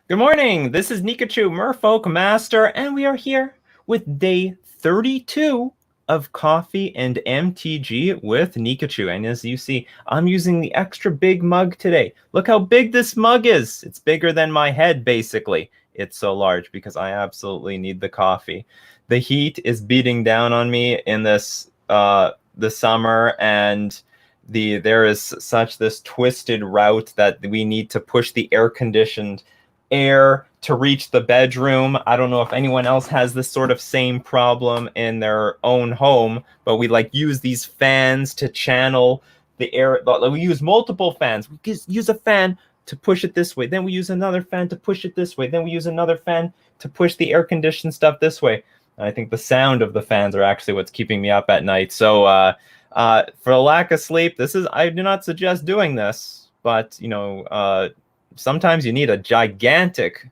Good morning. This is Nikachu, Merfolk Master, and we are here with day 32 of Coffee and MTG with Nikachu. And as you see, I'm using the extra big mug today. Look how big this mug is. It's bigger than my head, basically. It's so large because I absolutely need the coffee. The heat is beating down on me in the summer, and there is such this twisted route that we need to push the air-conditioned air to reach the bedroom. I don't know if anyone else has this sort of same problem in their own home, but we use these fans to channel the air. We use multiple fans. We use a fan to push it this way, then we use another fan to push it this way, then we use another fan to push the air conditioned stuff this way. And I think the sound of the fans are actually what's keeping me up at night. So for a lack of sleep, I do not suggest doing this, but sometimes you need a gigantic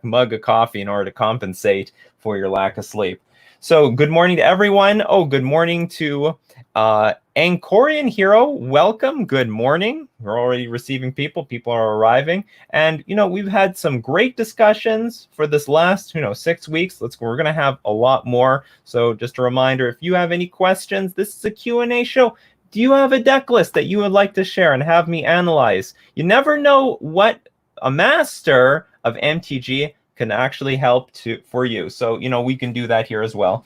mug of coffee in order to compensate for your lack of sleep. So good morning to everyone. Oh, good morning to Angkorian Hero. Welcome. Good morning. We're already receiving people. People are arriving. And, we've had some great discussions for this last, 6 weeks. We're going to have a lot more. So just a reminder, if you have any questions, this is a Q&A show. Do you have a deck list that you would like to share and have me analyze? You never know what a master of MTG can actually help for you. So, we can do that here as well.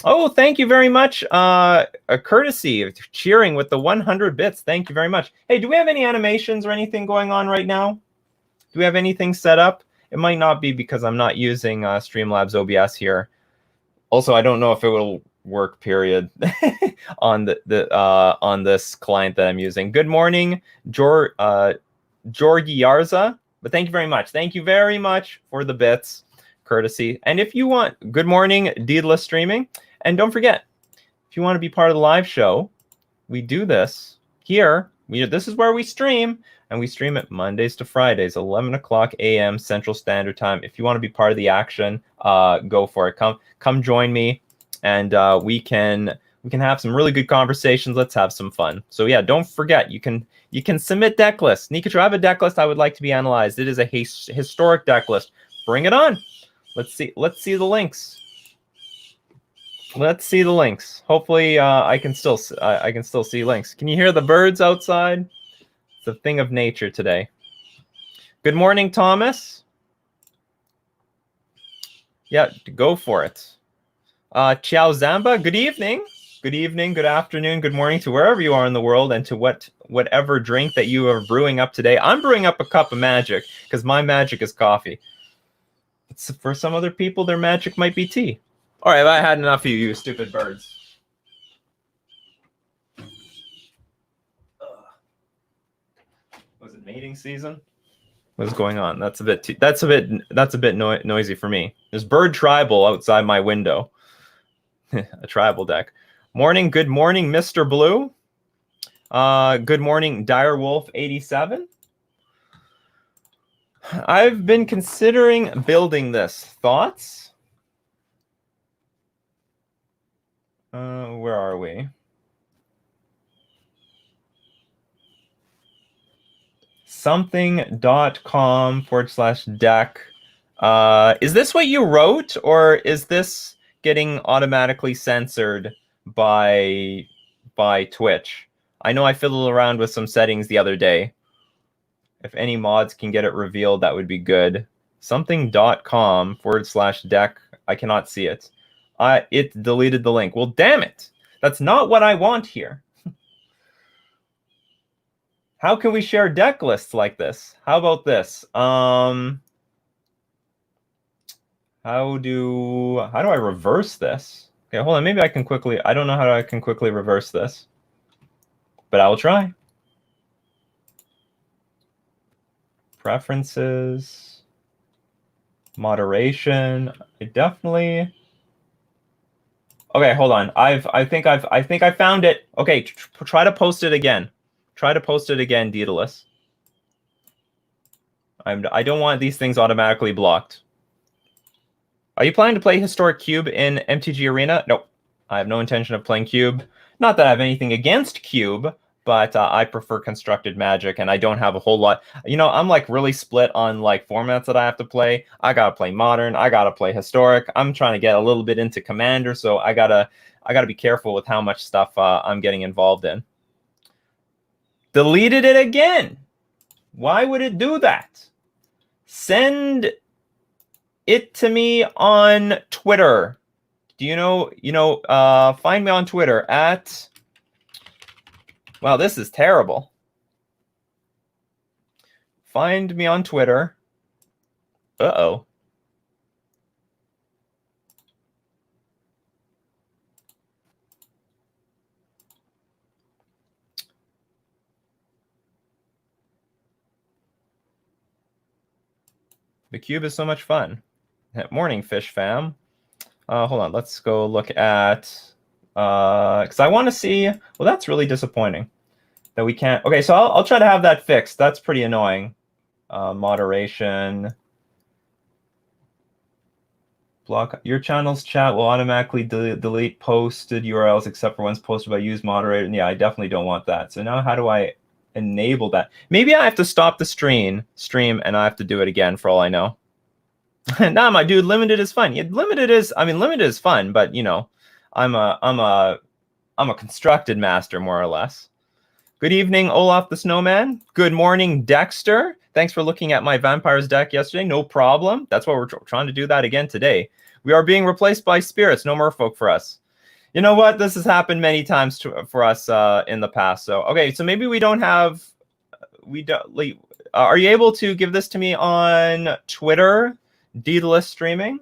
Oh, thank you very much. A courtesy of cheering with the 100 bits. Thank you very much. Hey, do we have any animations or anything going on right now? Do we have anything set up? It might not be because I'm not using Streamlabs OBS here. Also, I don't know if it will work, period, on on this client that I'm using. Good morning, Georgi Yarza. But thank you very much. Thank you very much for the bits, courtesy. And if you want, good morning, Deedless Streaming. And don't forget, if you want to be part of the live show, we do this here. This is where we stream, and we stream it Mondays to Fridays, 11 o'clock a.m. Central Standard Time. If you want to be part of the action, go for it. Come join me, and we can have some really good conversations. Let's have some fun. So yeah, don't forget, you can submit deck lists. Nikachu, I have a deck list I would like to be analyzed. It is a historic deck list. Bring it on. Let's see the links. Let's see the links. Hopefully, I can still see links. Can you hear the birds outside? It's a thing of nature today. Good morning, Thomas. Yeah, go for it. Ciao Zamba, good evening. Good evening, good afternoon, good morning to wherever you are in the world, and to whatever drink that you are brewing up today. I'm brewing up a cup of magic because my magic is coffee. For some other people, their magic might be tea. All right, I had enough of you stupid birds. Was it mating season? What's going on? That's a bit noisy for me. There's bird tribal outside my window. A tribal deck. Good morning, Mr. Blue. Good morning, Direwolf 87. I've been considering building this. Thoughts? Where are we? something.com/deck. Is this what you wrote, or is this getting automatically censored by Twitch? I know I fiddled around with some settings the other day. If any mods can get it revealed, that would be good. something.com/deck. I cannot see it. It deleted the link. Well, damn it. That's not what I want here. How can we share deck lists like this? How about this? How do I reverse this? Okay, hold on. Maybe I can quickly. I don't know how I can quickly reverse this, but I will try. Preferences, moderation. I definitely. Okay, hold on. I think I found it. Okay, try to post it again. Try to post it again, Daedalus. I don't want these things automatically blocked. Are you planning to play Historic Cube in MTG Arena? Nope. I have no intention of playing Cube. Not that I have anything against Cube, but I prefer constructed Magic, and I don't have a whole lot. You know, I'm like really split on like formats that I have to play. I gotta play Modern. I gotta play Historic. I'm trying to get a little bit into Commander, so I gotta be careful with how much stuff I'm getting involved in. Deleted it again. Why would it do that? Send it to me on Twitter. Do you know? Find me on Twitter at. Wow, this is terrible. Find me on Twitter. Uh-oh. The cube is so much fun. Morning, Fish Fam. Hold on, let's go look at... because I want to see... Well, that's really disappointing that we can't... Okay, so I'll try to have that fixed. That's pretty annoying. Moderation. Block. Your channel's chat will automatically delete posted URLs except for ones posted by use moderator. And yeah, I definitely don't want that. So now how do I enable that? Maybe I have to stop the stream and I have to do it again for all I know. Nah, my dude, limited is fun. Yeah, limited is fun, but you know, I'm a constructed master, more or less. Good evening, Olaf the Snowman. Good morning, Dexter. Thanks for looking at my vampires deck yesterday. No problem. That's why we're trying to do that again today. We are being replaced by spirits. No merfolk for us. You know what? This has happened many times for us in the past. So okay, so maybe we don't have. Are you able to give this to me on Twitter? Deedless streaming,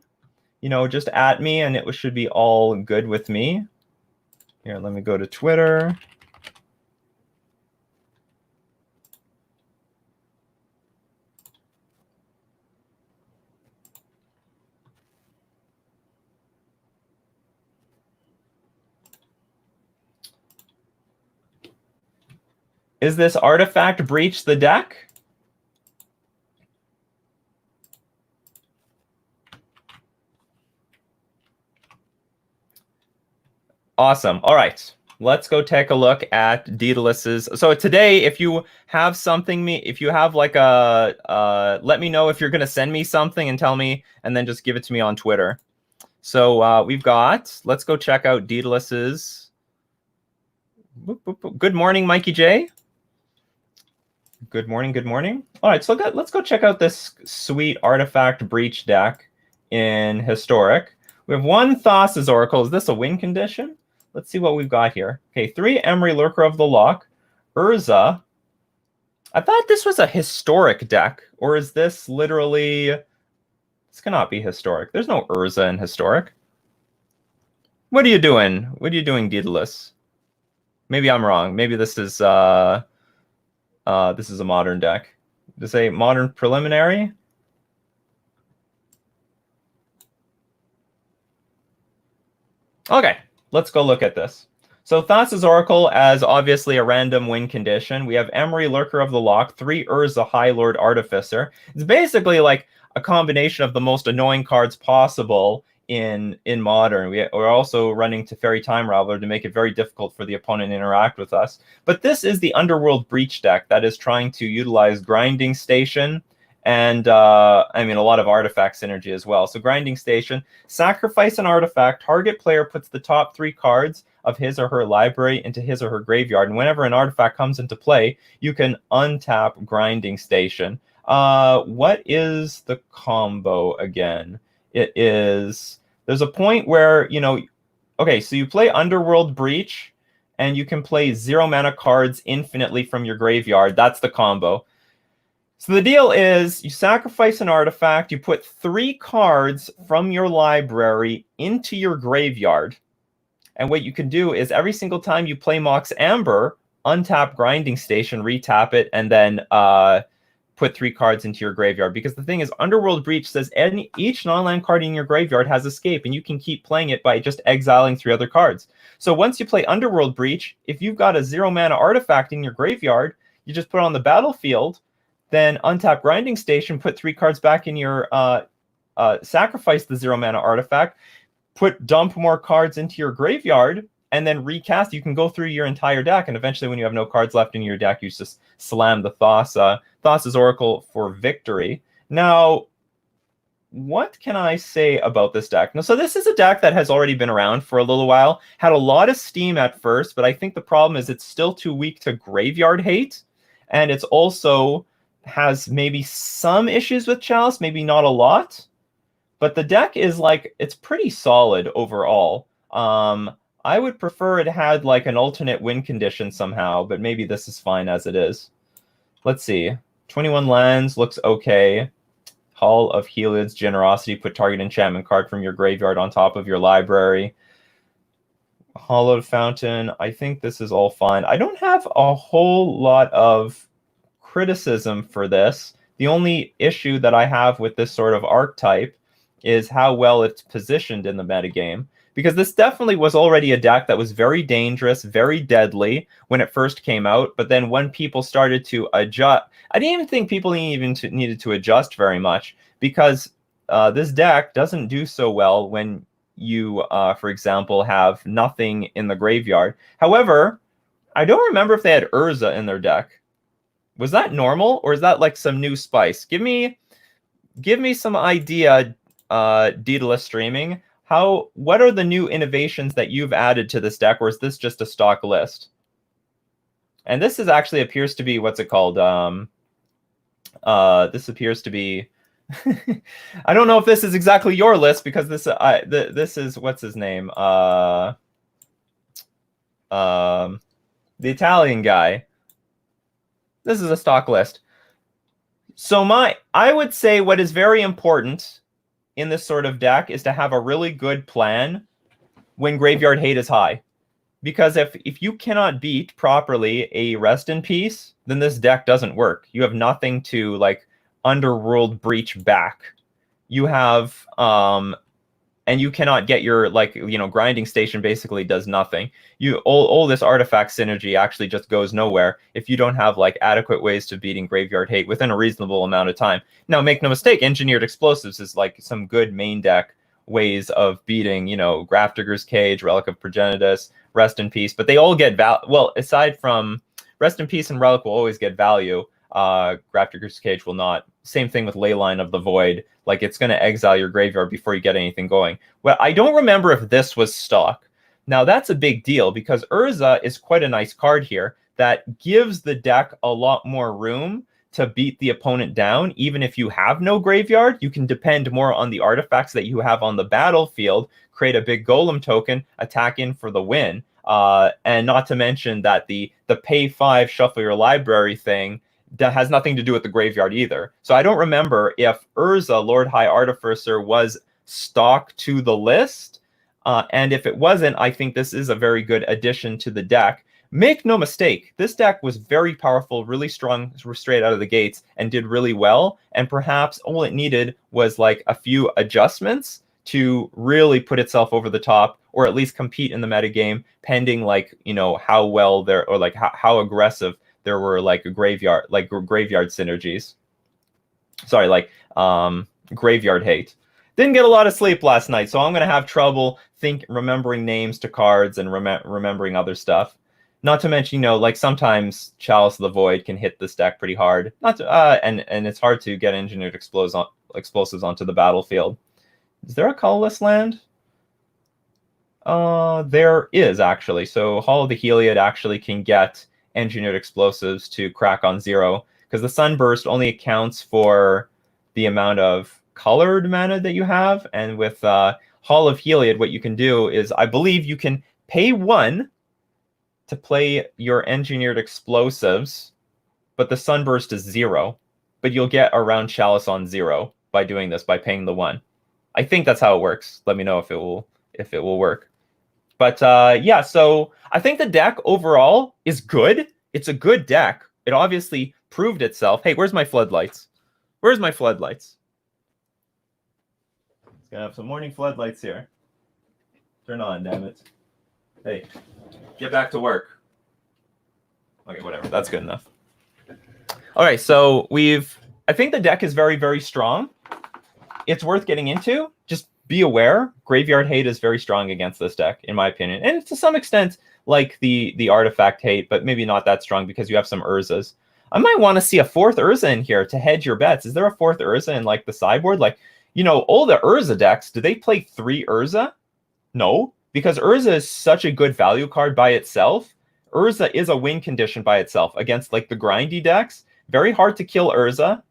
you know, just at me and it should be all good with me. Here, let me go to Twitter. Is this artifact breach the deck? Awesome. All right. Let's go take a look at Daedalus's. So today, if you have something, if you have like a, let me know if you're going to send me something and tell me, and then just give it to me on Twitter. So we've got, let's go check out Daedalus's. Good morning, Mikey J. Good morning, good morning. All right, so let's go check out this sweet artifact breach deck in Historic. We have one Thassa's Oracle. Is this a win condition? Let's see what we've got here. Okay, 3 Emery Lurker of the Loch. Urza. I thought this was a Historic deck. Or is this literally... This cannot be Historic. There's no Urza in Historic. What are you doing? What are you doing, Daedalus? Maybe I'm wrong. Maybe this is a modern deck. Does it say modern preliminary? Okay, let's go look at this. So Thassa's Oracle as obviously a random win condition. We have Emery Lurker of the Loch, 3 Urza High Lord Artificer. It's basically like a combination of the most annoying cards possible in Modern. We're also running Teferi Time Raveler to make it very difficult for the opponent to interact with us. But this is the Underworld Breach deck that is trying to utilize Grinding Station and I mean a lot of artifact synergy as well. So Grinding Station, sacrifice an artifact, target player puts the top 3 cards of his or her library into his or her graveyard, and whenever an artifact comes into play, you can untap Grinding Station. What is the combo again? It is, there's a point where, you know, okay, so you play Underworld Breach, and you can play 0 mana cards infinitely from your graveyard. That's the combo. So the deal is, you sacrifice an artifact, you put 3 cards from your library into your graveyard. And what you can do is every single time you play Mox Amber, untap Grinding Station, retap it, and then put 3 cards into your graveyard. Because the thing is, Underworld Breach says each non-land card in your graveyard has escape, and you can keep playing it by just exiling 3 other cards. So once you play Underworld Breach, if you've got a 0 mana artifact in your graveyard, you just put it on the battlefield, then untap Grinding Station, put 3 cards back in your sacrifice the 0 mana artifact, dump more cards into your graveyard, and then recast. You can go through your entire deck, and eventually when you have no cards left in your deck, you just slam the Thassa's Oracle for victory. Now, what can I say about this deck? Now, so this is a deck that has already been around for a little while, had a lot of steam at first, but I think the problem is it's still too weak to graveyard hate, and it's also has maybe some issues with Chalice, maybe not a lot, but the deck is like, it's pretty solid overall. I would prefer it had like an alternate win condition somehow, but maybe this is fine as it is. Let's see. 21 lands looks okay. Hall of Heliod's Generosity, put target enchantment card from your graveyard on top of your library. Hollowed Fountain, I think this is all fine. I don't have a whole lot of criticism for this. The only issue that I have with this sort of archetype is how well it's positioned in the metagame. Because this definitely was already a deck that was very dangerous, very deadly when it first came out. But then when people started to adjust, I didn't even think people needed to adjust very much, because this deck doesn't do so well when you, for example, have nothing in the graveyard. However, I don't remember if they had Urza in their deck. Was that normal, or is that like some new spice? Give me some idea, Daedalus Streaming. What are the new innovations that you've added to this deck, or is this just a stock list? And this is actually appears to be, what's it called? This appears to be, I don't know if this is exactly your list, because this is, what's his name? The Italian guy. This is a stock list. So I would say what is very important in this sort of deck is to have a really good plan when graveyard hate is high. Because if you cannot beat properly a Rest in Peace, then this deck doesn't work. You have nothing to like Underworld Breach back. You have and you cannot get your, like, you know, grinding station basically does nothing. All this artifact synergy actually just goes nowhere if you don't have like adequate ways to beating graveyard hate within a reasonable amount of time. Now, make no mistake, engineered explosives is like some good main deck ways of beating, you know, Grafdigger's Cage, Relic of Progenitus, Rest in Peace, but they all get well, aside from Rest in Peace and Relic will always get value. Grafdigger's Cage will not. Same thing with Leyline of the Void. Like, it's going to exile your graveyard before you get anything going. Well, I don't remember if this was stock. Now, that's a big deal, because Urza is quite a nice card here that gives the deck a lot more room to beat the opponent down. Even if you have no graveyard, you can depend more on the artifacts that you have on the battlefield, create a big golem token, attack in for the win. And not to mention that the pay 5 shuffle your library thing that has nothing to do with the graveyard either. So I don't remember if Urza, Lord High Artificer, was stock to the list. And if it wasn't, I think this is a very good addition to the deck. Make no mistake, this deck was very powerful, really strong straight out of the gates, and did really well. And perhaps all it needed was like a few adjustments to really put itself over the top, or at least compete in the metagame, pending, like, you know, how well there, or like how aggressive there were like graveyard synergies. Sorry, like graveyard hate. Didn't get a lot of sleep last night, so I'm gonna have trouble remembering names to cards and remembering other stuff. Not to mention, you know, like sometimes Chalice of the Void can hit this deck pretty hard. And it's hard to get engineered explosives onto the battlefield. Is there a colorless land? There is, actually. So Hall of the Heliod actually can get engineered explosives to crack on 0, because the Sunburst only accounts for the amount of colored mana that you have. And with Hall of Heliod, what you can do is, I believe you can pay 1 to play your engineered explosives, but the Sunburst is 0. But you'll get around Chalice on 0 by doing this, by paying the 1. I think that's how it works. Let me know if it will work. But yeah, so I think the deck overall is good. It's a good deck. It obviously proved itself. Hey, where's my floodlights? Where's my floodlights? It's gonna have some morning floodlights here. Turn on, damn it. Hey, get back to work. Okay, whatever. That's good enough. All right, so I think the deck is very, very strong. It's worth getting into. Just be aware, Graveyard Hate is very strong against this deck, in my opinion. And to some extent, like the Artifact Hate, but maybe not that strong because you have some Urzas. I might want to see a fourth Urza in here to hedge your bets. Is there a fourth Urza in like the sideboard? Like, you know, all the Urza decks, do they play 3 Urza? No, because Urza is such a good value card by itself. Urza is a win condition by itself against like the grindy decks. Very hard to kill Urza.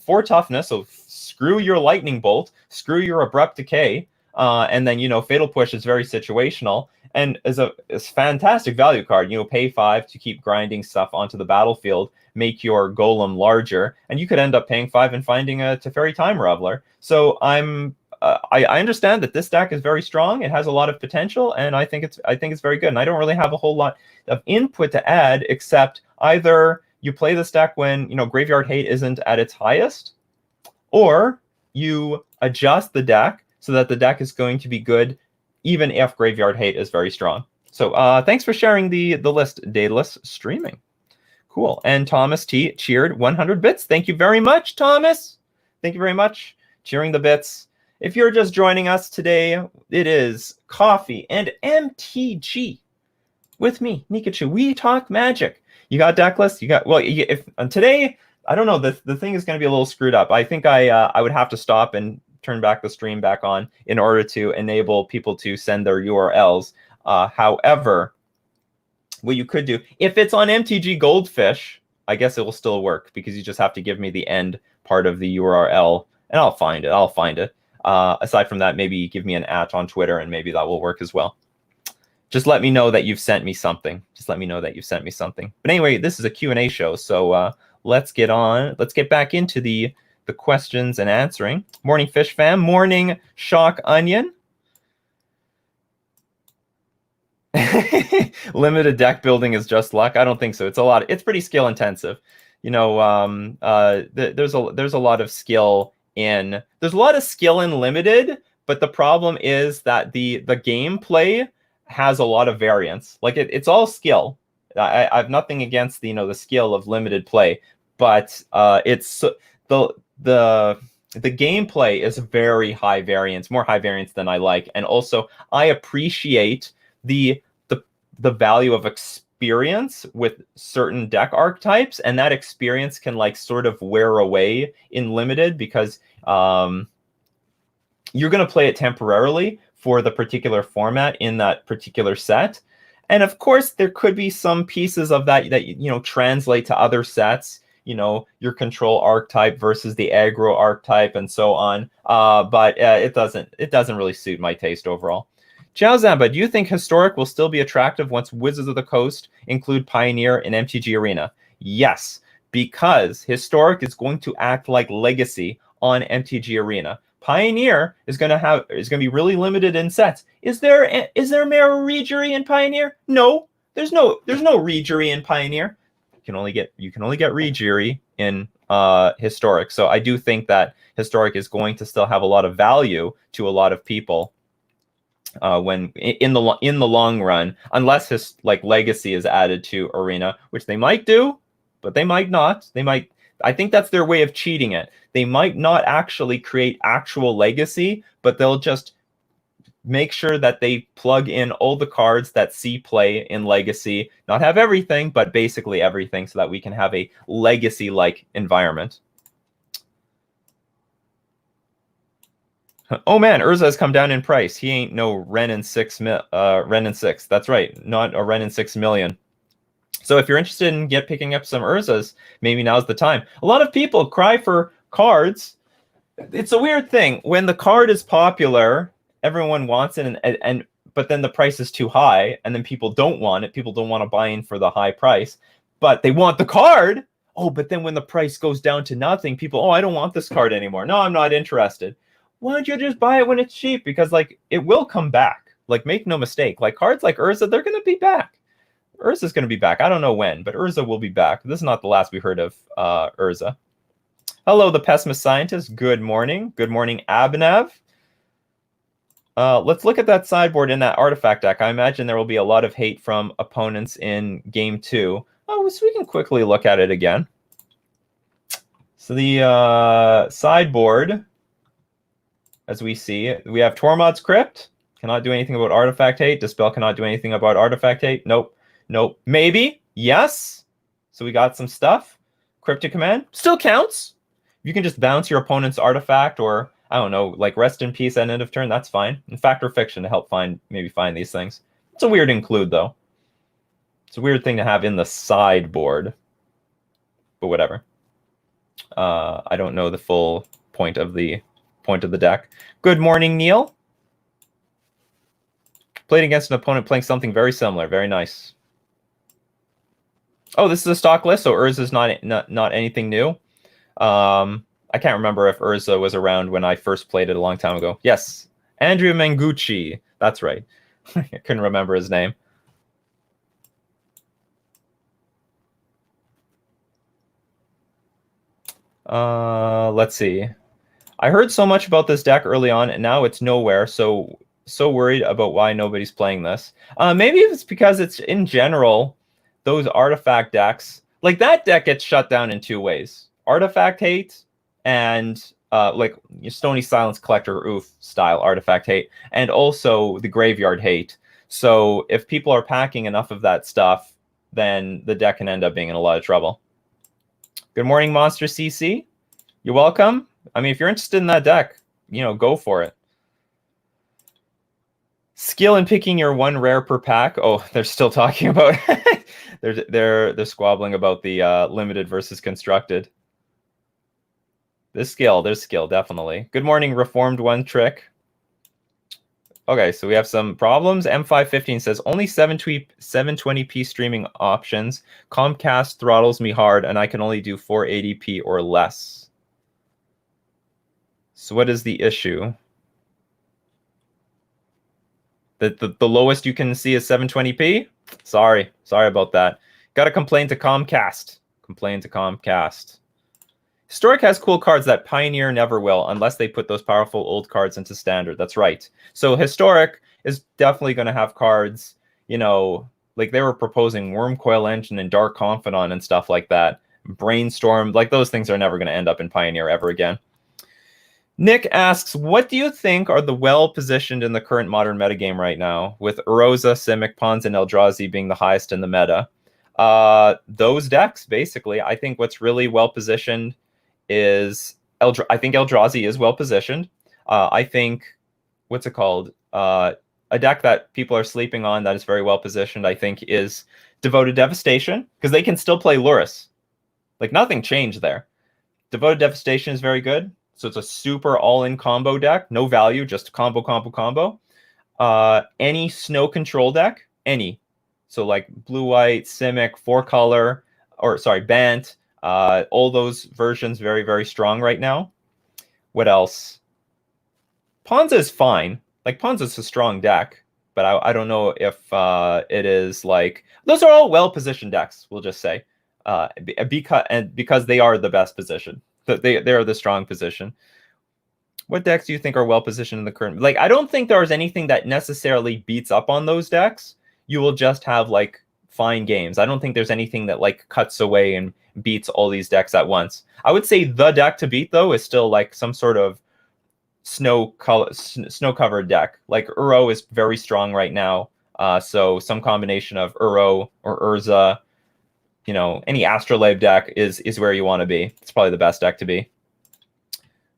4 toughness, so screw your Lightning Bolt, screw your Abrupt Decay, and then, you know, Fatal Push is very situational and is a fantastic value card. You know, pay 5 to keep grinding stuff onto the battlefield, make your Golem larger, and you could end up paying 5 and finding a Teferi Time Reveler. So I understand that this deck is very strong. It has a lot of potential, and I think it's very good. And I don't really have a whole lot of input to add, except either you play this deck when, you know, Graveyard Hate isn't at its highest, or you adjust the deck so that the deck is going to be good even if Graveyard Hate is very strong. So thanks for sharing the list, Daedalus Streaming. Cool. And Thomas T cheered 100 bits. Thank you very much, Thomas. Thank you very much. Cheering the bits. If you're just joining us today, it is Coffee and MTG with me, Nikachu. We talk Magic. You got deck lists? You got, well, if today, I don't know, the thing is going to be a little screwed up. I think I would have to stop and turn back the stream back on in order to enable people to send their URLs. However, what you could do, if it's on MTG Goldfish, I guess it will still work because you just have to give me the end part of the URL and I'll find it. Aside from that, maybe give me an @ on Twitter and maybe that will work as well. Just let me know that you've sent me something. But anyway, this is a Q&A show, so let's get back into the questions and answering. Morning, Fish Fam. Morning, Shock Onion. Limited deck building is just luck. I don't think so. It's pretty skill intensive. You know, there's a lot of skill in limited, but the problem is that the gameplay has a lot of variance. Like it's all skill. I have nothing against the skill of limited play, but it's the gameplay is very high variance, more high variance than I like, and also I appreciate the value of experience with certain deck archetypes, and that experience can like sort of wear away in limited because you're going to play it temporarily for the particular format in that particular set. And of course, there could be some pieces of that translate to other sets, your control archetype versus the aggro archetype and so on. But it doesn't really suit my taste overall. Ciao Zamba, do you think Historic will still be attractive once Wizards of the Coast include Pioneer in MTG Arena? Yes, because Historic is going to act like Legacy on MTG Arena. Pioneer is going to be really limited in sets. Is there Mara Regery in Pioneer? No, there's no Regery in Pioneer. You can only get Regery in Historic. So I do think that Historic is going to still have a lot of value to a lot of people when in the long run, unless Legacy is added to Arena, which they might do, but they might not. I think that's their way of cheating it. They might not actually create actual Legacy, but they'll just make sure that they plug in all the cards that see play in Legacy, not have everything, but basically everything, so that we can have a Legacy-like environment. Oh man, Urza has come down in price. He ain't no Ren and 6. That's right, not a Ren and 6 million. So if you're interested in picking up some Urzas, maybe now's the time. A lot of people cry for cards. It's a weird thing. When the card is popular, everyone wants it, but then the price is too high, and then people don't want it. People don't want to buy in for the high price, but they want the card. Oh, but then when the price goes down to nothing, people, I don't want this card anymore. No, I'm not interested. Why don't you just buy it when it's cheap? Because it will come back. Make no mistake. Cards like Urza, they're going to be back. Urza's going to be back. I don't know when, but Urza will be back. This is not the last we heard of Urza. Hello, the Pessimist Scientist. Good morning. Good morning, Abhinav. Let's look at that sideboard in that artifact deck. I imagine there will be a lot of hate from opponents in Game 2. Oh, so we can quickly look at it again. So the sideboard as we see. We have Tormod's Crypt. Cannot do anything about artifact hate. Dispel cannot do anything about artifact hate. Nope. Nope. Maybe. Yes. So we got some stuff. Cryptic Command. Still counts. You can just bounce your opponent's artifact, or, I don't know, like Rest in Peace at end of turn. That's fine. And Fact or Fiction to help maybe find these things. It's a weird include, though. It's a weird thing to have in the sideboard. But whatever. I don't know the full point of the deck. Good morning, Neil. Played against an opponent playing something very similar. Very nice. Oh, this is a stock list, so Urza is not anything new. I can't remember if Urza was around when I first played it a long time ago. Yes, Andrew Mengucci. That's right. I couldn't remember his name. Let's see. I heard so much about this deck early on, and now it's nowhere. So worried about why nobody's playing this. Maybe it's because it's in general those artifact decks. Like that deck gets shut down in two ways: artifact hate and like Stony Silence Collector oof style artifact hate, and also the graveyard hate. So if people are packing enough of that stuff, then the deck can end up being in a lot of trouble. Good morning, Monster CC. You're welcome. I mean, if you're interested in that deck, go for it. Skill in picking your one rare per pack. Oh, they're still talking about they're squabbling about the limited versus constructed. There's skill, definitely. Good morning, Reformed One Trick. Okay, so we have some problems. M515 says only 720p streaming options. Comcast throttles me hard, and I can only do 480p or less. So what is the issue? The lowest you can see is 720p? Sorry about that. Got to complain to Comcast. Historic has cool cards that Pioneer never will, unless they put those powerful old cards into Standard. That's right. So Historic is definitely going to have cards, like they were proposing Wormcoil Engine and Dark Confidant and stuff like that. Brainstorm, like those things are never going to end up in Pioneer ever again. Nick asks, what do you think are the well-positioned in the current Modern metagame right now, with Erosa, Simic, Pons, and Eldrazi being the highest in the meta? Those decks, basically. I think what's really well-positioned is I think Eldrazi is well-positioned. I think, what's it called? A deck that people are sleeping on that is very well-positioned, I think, is Devoted Devastation, because they can still play Lurrus. Like, nothing changed there. Devoted Devastation is very good. So it's a super all-in combo deck. No value, just combo. Any snow control deck, any. So like blue-white, Simic, 4-color, or sorry, Bant. All those versions very, very strong right now. What else? Ponza is fine. Like, Ponza is a strong deck, but I don't know if it is like... Those are all well-positioned decks, we'll just say. Because they are the best position. They are the strong position. What decks do you think are well positioned in the current? Like, I don't think there's anything that necessarily beats up on those decks. You will just have like fine games. I don't think there's anything that like cuts away and beats all these decks at once. I would say the deck to beat though is still like some sort of snow covered deck. Like Uro is very strong right now. So some combination of Uro or Urza, any Astrolabe deck is where you want to be. It's probably the best deck to be.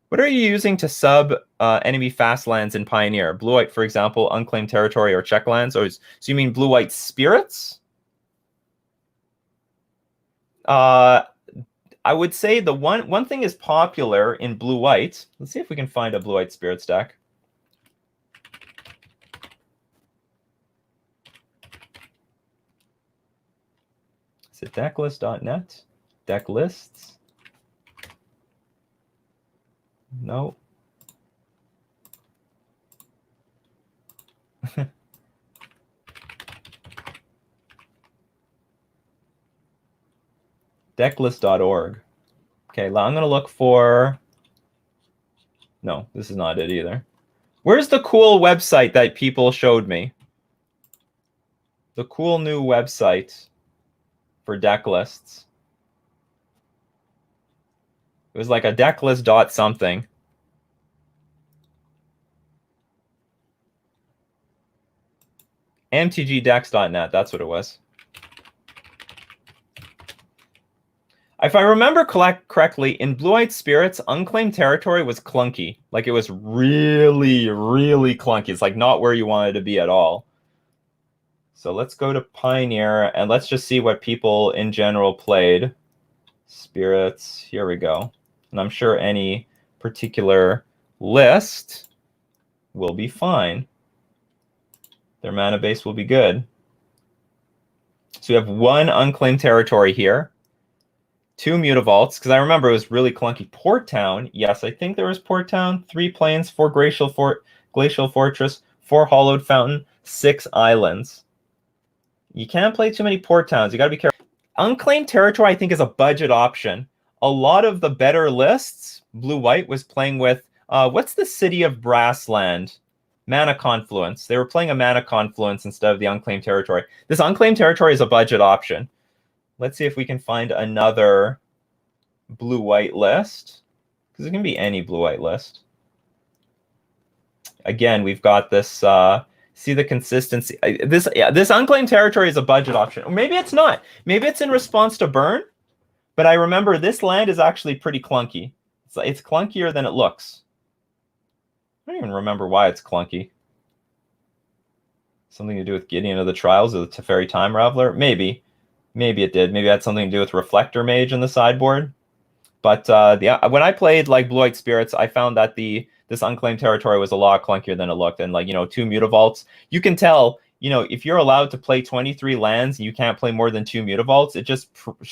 What are you using to sub enemy fast lands in Pioneer? Blue-white, for example, Unclaimed Territory or check lands? So you mean blue-white spirits? I would say the one thing is popular in blue-white. Let's see if we can find a blue-white spirits deck. Is it decklist.net? Decklists? No. Decklist.org. Okay, I'm going to look for... No, this is not it either. Where's the cool website that people showed me? The cool new website for deck lists. It was like a decklist dot something. MTGDecks.net, that's what it was. If I remember correctly, in Blue-White Spirits, Unclaimed Territory was clunky. Like, it was really, really clunky. It's like not where you wanted to be at all. So let's go to Pioneer, and let's just see what people in general played. Spirits, here we go. And I'm sure any particular list will be fine. Their mana base will be good. So we have one Unclaimed Territory here. 2 Mutavaults, because I remember it was really clunky. Port Town, yes, I think there was Port Town. 3 Plains, 4 Glacial Fortress, 4 Hollowed Fountain, 6 Islands. You can't play too many Port Towns. You got to be careful. Unclaimed Territory, I think, is a budget option. A lot of the better lists, Blue-White was playing with, what's the City of Brassland? Mana Confluence. They were playing a Mana Confluence instead of the Unclaimed Territory. This Unclaimed Territory is a budget option. Let's see if we can find another Blue-White list, because it can be any Blue-White list. Again, we've got this, see the consistency. This Unclaimed Territory is a budget option. Or maybe it's not. Maybe it's in response to burn, but I remember this land is actually pretty clunky. It's clunkier than it looks. I don't even remember why it's clunky. Something to do with Gideon of the Trials or the Teferi Time Raveler? Maybe. Maybe it did. Maybe it had something to do with Reflector Mage in the sideboard. But when I played like Blue-White Spirits, I found that this Unclaimed Territory was a lot clunkier than it looked. And like, 2 Mutavaults, you can tell, if you're allowed to play 23 lands and you can't play more than 2 Mutavaults,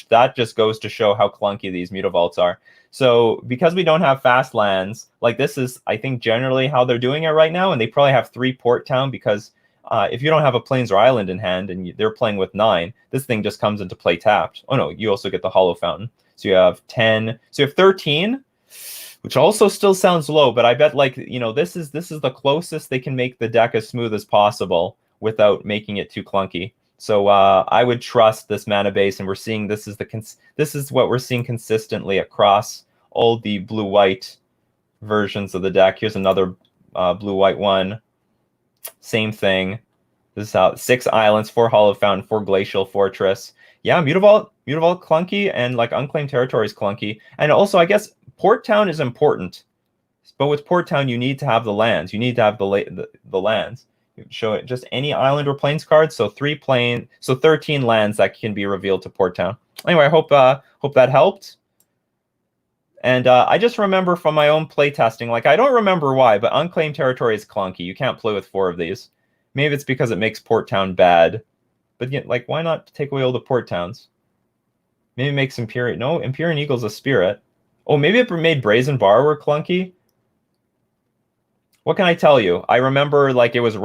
that just goes to show how clunky these Mutavaults are. So because we don't have fast lands, like this is, I think, generally how they're doing it right now. And they probably have 3 Port Town because if you don't have a Plains or Island in hand and they're playing with 9, this thing just comes into play tapped. Oh no, you also get the Hollow Fountain. So you have 10, so you have 13, which also still sounds low, but I bet this is the closest they can make the deck as smooth as possible without making it too clunky. So I would trust this mana base, and we're seeing this is what we're seeing consistently across all the Blue-White versions of the deck. Here's another Blue-White one. Same thing. This is how 6 Islands, 4 Hollow Fountain, 4 Glacial Fortress. Yeah, Mutavault clunky, and like Unclaimed Territory is clunky. And also, I guess Port Town is important, but with Port Town, you need to have the lands. You need to have the lands. You show it just any island or plains cards. So 13 lands that can be revealed to Port Town. Anyway, I hope that helped. And I just remember from my own play testing, like I don't remember why, but Unclaimed Territory is clunky. You can't play with 4 of these. Maybe it's because it makes Port Town bad. But yet, like, why not take away all the Port Towns? Maybe it makes Empyrean. No, Empyrean Eagle's a spirit. Oh, maybe it made Brazen Borrower clunky. What can I tell you? I remember like it was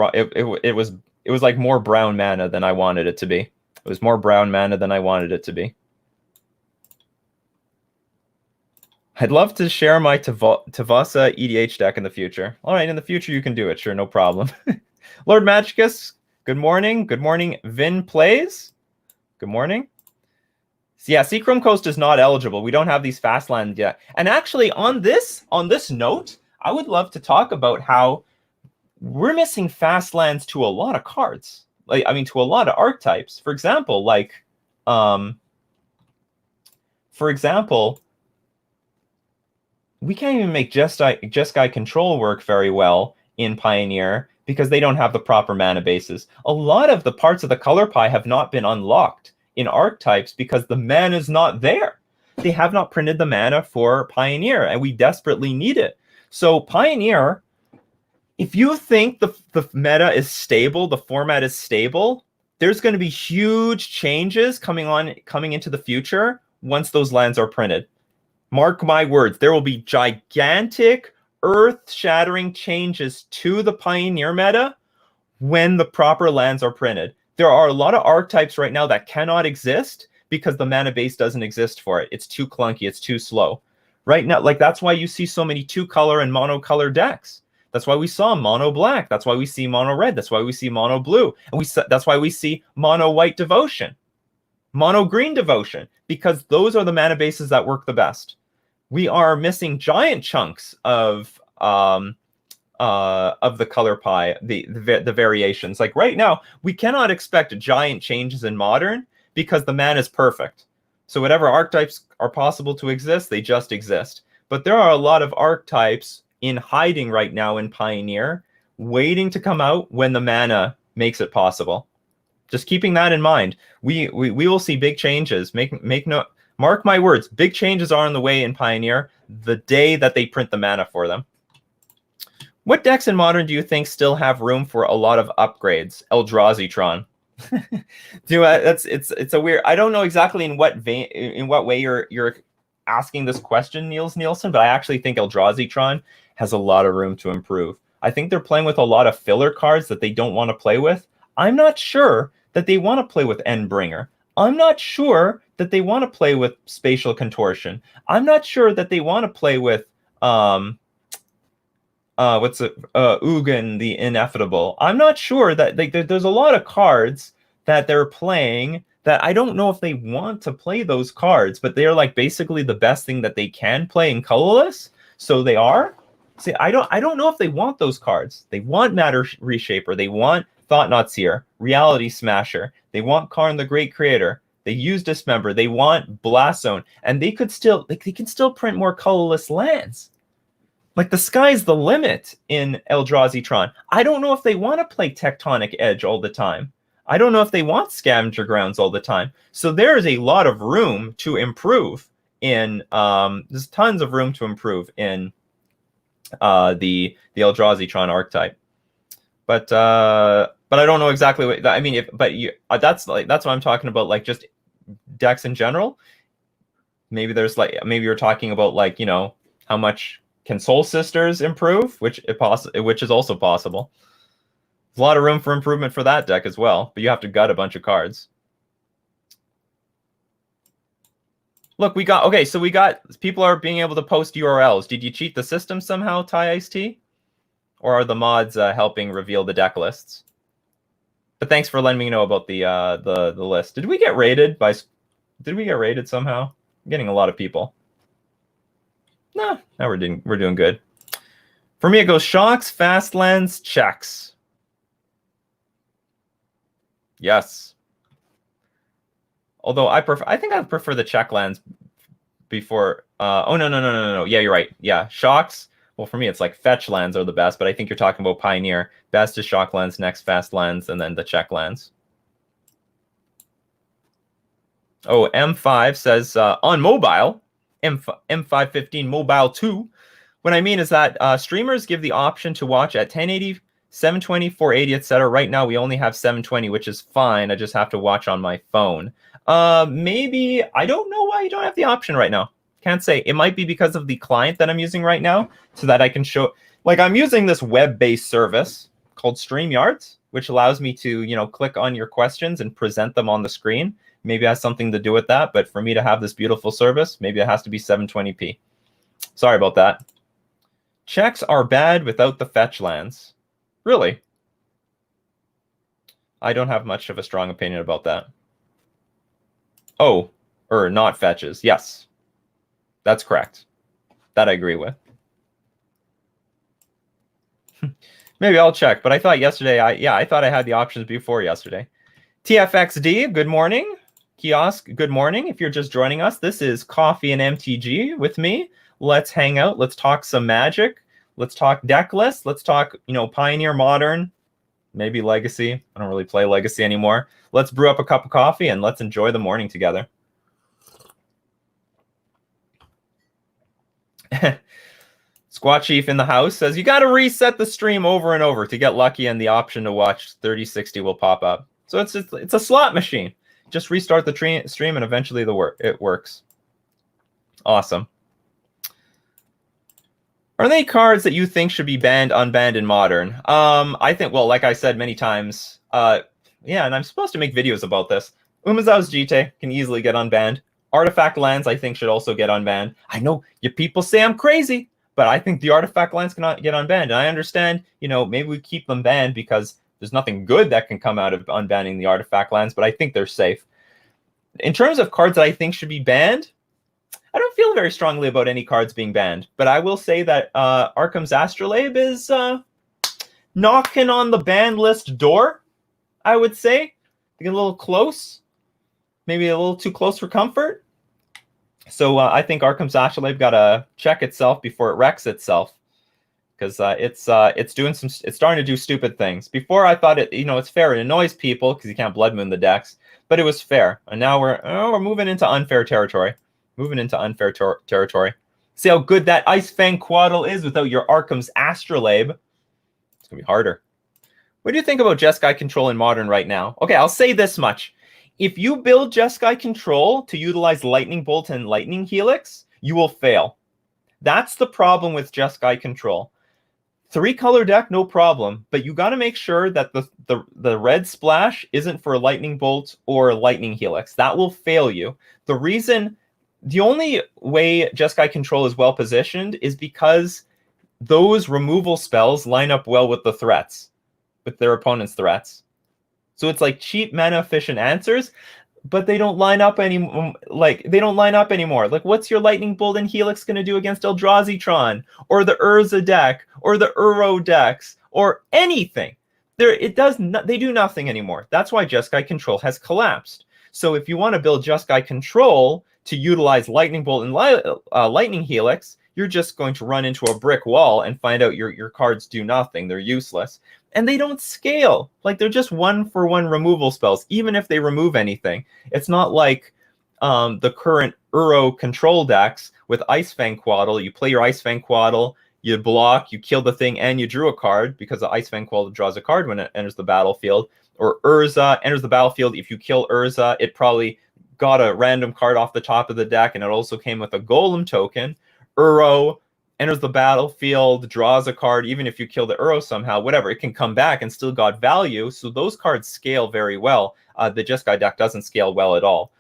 like more brown mana than I wanted it to be. It was more brown mana than I wanted it to be. I'd love to share my Tavasa EDH deck in the future. All right, in the future you can do it. Sure, no problem. Lord Magicus, good morning. Good morning, Vin Plays. Good morning. So yeah, Seachrome Coast is not eligible. We don't have these fast lands yet. And actually, on this note, I would love to talk about how we're missing fast lands to a lot of cards. To a lot of archetypes. For example, we can't even make Jeskai Control work very well in Pioneer because they don't have the proper mana bases. A lot of the parts of the color pie have not been unlocked in archetypes because the mana is not there. They have not printed the mana for Pioneer, and we desperately need it. So Pioneer, if you think the meta is stable, the format is stable, there's going to be huge changes coming into the future once those lands are printed. Mark my words, there will be gigantic, earth-shattering changes to the Pioneer meta when the proper lands are printed. There are a lot of archetypes right now that cannot exist because the mana base doesn't exist for it. It's too clunky. It's too slow. Right now, that's why you see so many 2-color and mono-color decks. That's why we saw mono black. That's why we see mono red. That's why we see mono blue. And that's why we see mono white devotion, mono green devotion, because those are the mana bases that work the best. We are missing giant chunks of of the color pie, the variations. Like right now, we cannot expect giant changes in Modern because the mana is perfect. So whatever archetypes are possible to exist, they just exist. But there are a lot of archetypes in hiding right now in Pioneer, waiting to come out when the mana makes it possible. Just keeping that in mind, we will see big changes. Mark my words, big changes are on the way in Pioneer the day that they print the mana for them. What decks in Modern do you think still have room for a lot of upgrades? Eldrazi-tron. It's a weird. I don't know exactly in what way you're asking this question, Niels Nielsen, but I actually think Eldrazi-tron has a lot of room to improve. I think they're playing with a lot of filler cards that they don't want to play with. I'm not sure that they want to play with Endbringer. I'm not sure that they want to play with Spatial Contortion. I'm not sure that they want to play with Ugin the Ineffable. I'm not sure that there's a lot of cards that they're playing that I don't know if they want to play those cards, but they're like basically the best thing that they can play in colorless. So they are. See, I don't know if they want those cards. They want Matter Reshaper. They want Thought-Knot Seer, Reality Smasher. They want Karn the Great Creator. They use Dismember. They want Blast Zone, and they can still print more colorless lands. Like the sky's the limit in Eldrazi-tron. I don't know if they want to play Tectonic Edge all the time. I don't know if they want Scavenger Grounds all the time. So there is a lot of room to improve in. There's tons of room to improve in the Eldrazi-tron archetype. But I don't know exactly what I mean. That's what I'm talking about. Like just decks in general. Maybe you're talking about like, you know, how much can Soul Sisters improve, which is also possible. There's a lot of room for improvement for that deck as well, but you have to gut a bunch of cards. Look, people are being able to post URLs. Did you cheat the system somehow, Ty Ice T? Or are the mods helping reveal the deck lists? But thanks for letting me know about the list. Did we get raided somehow? I'm getting a lot of people. No, now we're doing good. For me, it goes Shocks, Fastlands, Checks. Yes. Although I think I prefer the check lands before. Oh no. Yeah, you're right. Yeah, Shocks. Well, for me, it's like fetch lands are the best, but I think you're talking about Pioneer. Best is Shock lands, next Fast lands, and then the check lands. Oh, M5 says on mobile, M515 Mobile 2. What I mean is that streamers give the option to watch at 1080, 720, 480, etc. Right now, we only have 720, which is fine. I just have to watch on my phone. Maybe, I don't know why you don't have the option right now. Can't say. It might be because of the client that I'm using right now, so that I can show, like I'm using this web-based service called StreamYards, which allows me to, you know, click on your questions and present them on the screen. Maybe it has something to do with that, but for me to have this beautiful service, maybe it has to be 720p. Sorry about that. Checks are bad without the fetch lands. Really? I don't have much of a strong opinion about that. Oh, not fetches. Yes. That's correct. That I agree with. Maybe I'll check, but I thought yesterday, I thought I had the options before yesterday. TFXD, good morning. Kiosk, good morning. If you're just joining us, this is Coffee and MTG with me. Let's hang out. Let's talk some Magic. Let's talk deck lists. Let's talk, you know, Pioneer, Modern, maybe Legacy. I don't really play Legacy anymore. Let's brew up a cup of coffee and let's enjoy the morning together. Squat Chief in the house says, you got to reset the stream over and over to get lucky and the option to watch 3060 will pop up. So it's a slot machine. Just restart the stream and eventually it works. Awesome. Are there any cards that you think should be banned, unbanned in Modern? I think, well, like I said many times, yeah, and I'm supposed to make videos about this. Umezawa's Jite can easily get unbanned. Artifact lands, I think, should also get unbanned. I know you people say I'm crazy, but I think the artifact lands cannot get unbanned. And I understand, you know, maybe we keep them banned because there's nothing good that can come out of unbanning the artifact lands, but I think they're safe. In terms of cards that I think should be banned, I don't feel very strongly about any cards being banned, but I will say that Arkham's Astrolabe is knocking on the ban list door, I would say. Getting a little close, maybe a little too close for comfort. So I think Arkham's Astrolabe got to check itself before it wrecks itself, because it's starting to do stupid things. Before I thought it's fair. It annoys people because you can't Blood Moon the decks, but it was fair. And now we're moving into unfair territory. Territory. See how good that Ice Fang Quaddle is without your Arkham's Astrolabe. It's gonna be harder. What do you think about Jeskai Control in Modern right now? Okay, I'll say this much. If you build Jeskai Control to utilize Lightning Bolt and Lightning Helix, you will fail. That's the problem with Jeskai Control. 3-color deck, no problem, but you got to make sure that the red splash isn't for Lightning Bolt or Lightning Helix. That will fail you. The only way Jeskai Control is well positioned is because those removal spells line up well with the threats, with their opponent's threats. So it's like cheap mana efficient answers, but they don't line up anymore. Like, what's your Lightning Bolt and Helix going to do against Eldrazi-tron, or the Urza deck, or the Uro decks, or anything? They do nothing anymore. That's why Jeskai Control has collapsed. So if you want to build Jeskai Control to utilize Lightning Bolt and Lightning Helix, you're just going to run into a brick wall and find out your cards do nothing. They're useless. And they don't scale. Like, they're just 1-for-1 removal spells, even if they remove anything. It's not like the current Uro control decks with Ice Fang Quaddle. You play your Ice Fang Quaddle, you block, you kill the thing, and you drew a card, because the Ice Fang Quaddle draws a card when it enters the battlefield. Or Urza enters the battlefield. If you kill Urza, it probably got a random card off the top of the deck, and it also came with a Golem token. Uro enters the battlefield, draws a card. Even if you kill the Uro somehow, whatever, it can come back and still got value. So those cards scale very well. The Jeskai deck doesn't scale well at all.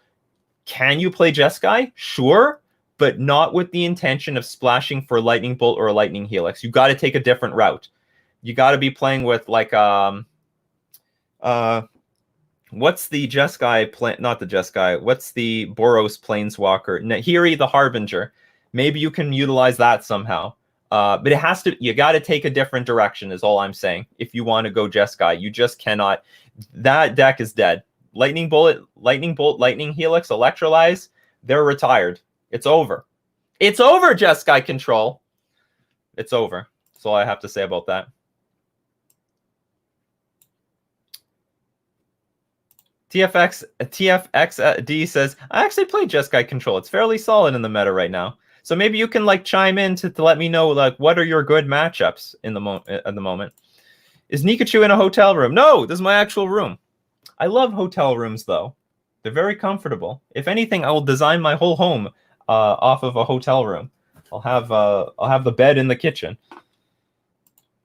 Can you play Jeskai? Sure, but not with the intention of splashing for Lightning Bolt or Lightning Helix. You got to take a different route. You got to be playing with, like, what's the Jeskai not the Jeskai, what's the Boros Planeswalker? Nahiri the Harbinger. Maybe you can utilize that somehow. But you got to take a different direction, is all I'm saying. If you want to go Jeskai, you just cannot. That deck is dead. Lightning Bolt, Lightning Helix, Electrolyze, they're retired. It's over. It's over, Jeskai Control. It's over. That's all I have to say about that. TFXD says, I actually played Jeskai Control. It's fairly solid in the meta right now. So maybe you can, like, chime in to let me know, like, what are your good matchups at the moment. Is Nikachu in a hotel room? No, this is my actual room. I love hotel rooms, though. They're very comfortable. If anything, I will design my whole home off of a hotel room. I'll have the bed in the kitchen.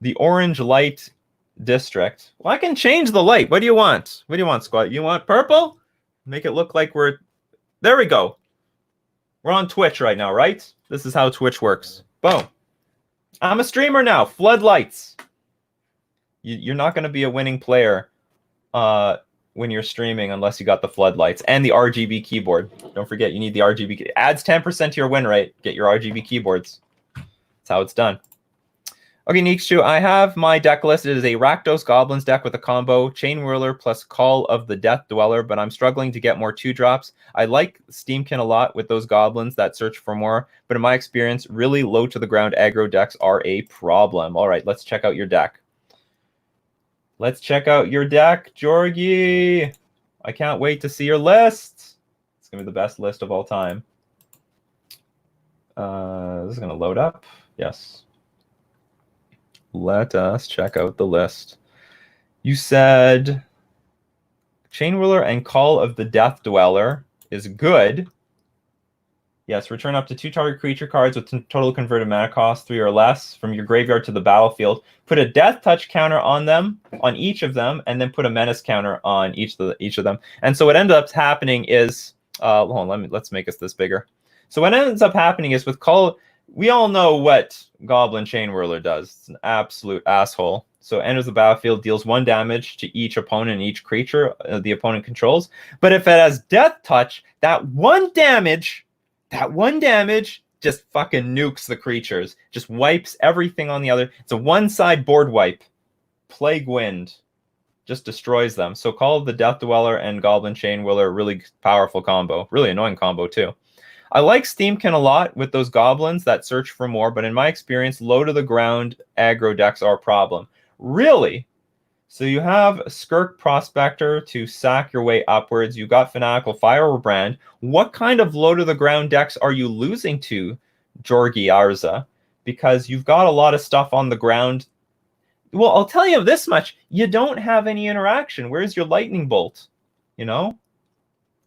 The orange light district. Well, I can change the light. What do you want? What do you want, squad? You want purple? Make it look like we're... There we go. We're on Twitch right now, right? This is how Twitch works. Boom. I'm a streamer now. Floodlights. You're not going to be a winning player when you're streaming unless you got the floodlights and the RGB keyboard. Don't forget, you need the RGB. It adds 10% to your win rate. Get your RGB keyboards. That's how it's done. Okay, Nikachu, I have my deck list. It is a Rakdos Goblins deck with a combo, Chain Whirler plus Call of the Death Dweller, but I'm struggling to get more 2-drops. I like Steamkin a lot with those Goblins that search for more, but in my experience, really low to the ground aggro decks are a problem. All right, let's check out your deck. Let's check out your deck, Jorgie. I can't wait to see your list. It's going to be the best list of all time. This is going to load up. Yes. Let us check out the list. You said Chain Whirler and Call of the Death Dweller is good. Yes, return up to 2 target creature cards with total converted mana cost 3 or less from your graveyard to the battlefield. Put a Death Touch counter on them, on each of them, and then put a Menace counter on each of them. And so what ends up happening is, hold on, let's make this bigger. So what ends up happening is with Call. We all know what Goblin Chain Whirler does. It's an absolute asshole. So enters the battlefield, deals 1 damage to each opponent and each creature the opponent controls. But if it has Death Touch, that 1 damage That one damage just fucking nukes the creatures. Just wipes everything on the other. It's a one-side board wipe. Plague Wind just destroys them. So Call of the Death Dweller and Goblin Chainwhirler, really powerful combo. Really annoying combo, too. I like Steamkin a lot with those goblins that search for more, but in my experience, low-to-the-ground aggro decks are a problem. Really? So you have Skirk Prospector to sack your way upwards. You've got Fanatical Firebrand. What kind of low-to-the-ground decks are you losing to, Jorgi Arza? Because you've got a lot of stuff on the ground. Well, I'll tell you this much. You don't have any interaction. Where's your Lightning Bolt? You know?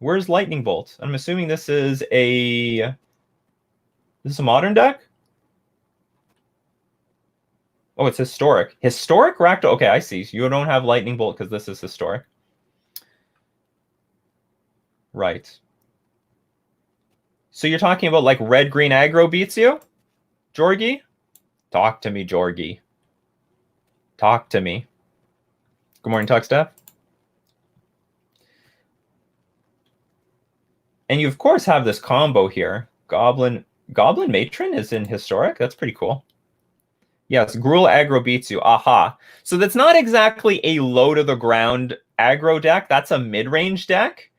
Where's Lightning Bolt? I'm assuming this is a modern deck? Oh, it's historic. Historic Rakdos. Okay, I see. You don't have Lightning Bolt because this is historic. Right. So you're talking about like red-green aggro beats you? Jorgi? Talk to me, Jorgi. Talk to me. Good morning, Tuckstep. And you, of course, have this combo here. Goblin Matron is in historic. That's pretty cool. Yes, Gruul aggro beats you. Aha. So that's not exactly a low-to-the-ground aggro deck. That's a mid-range deck.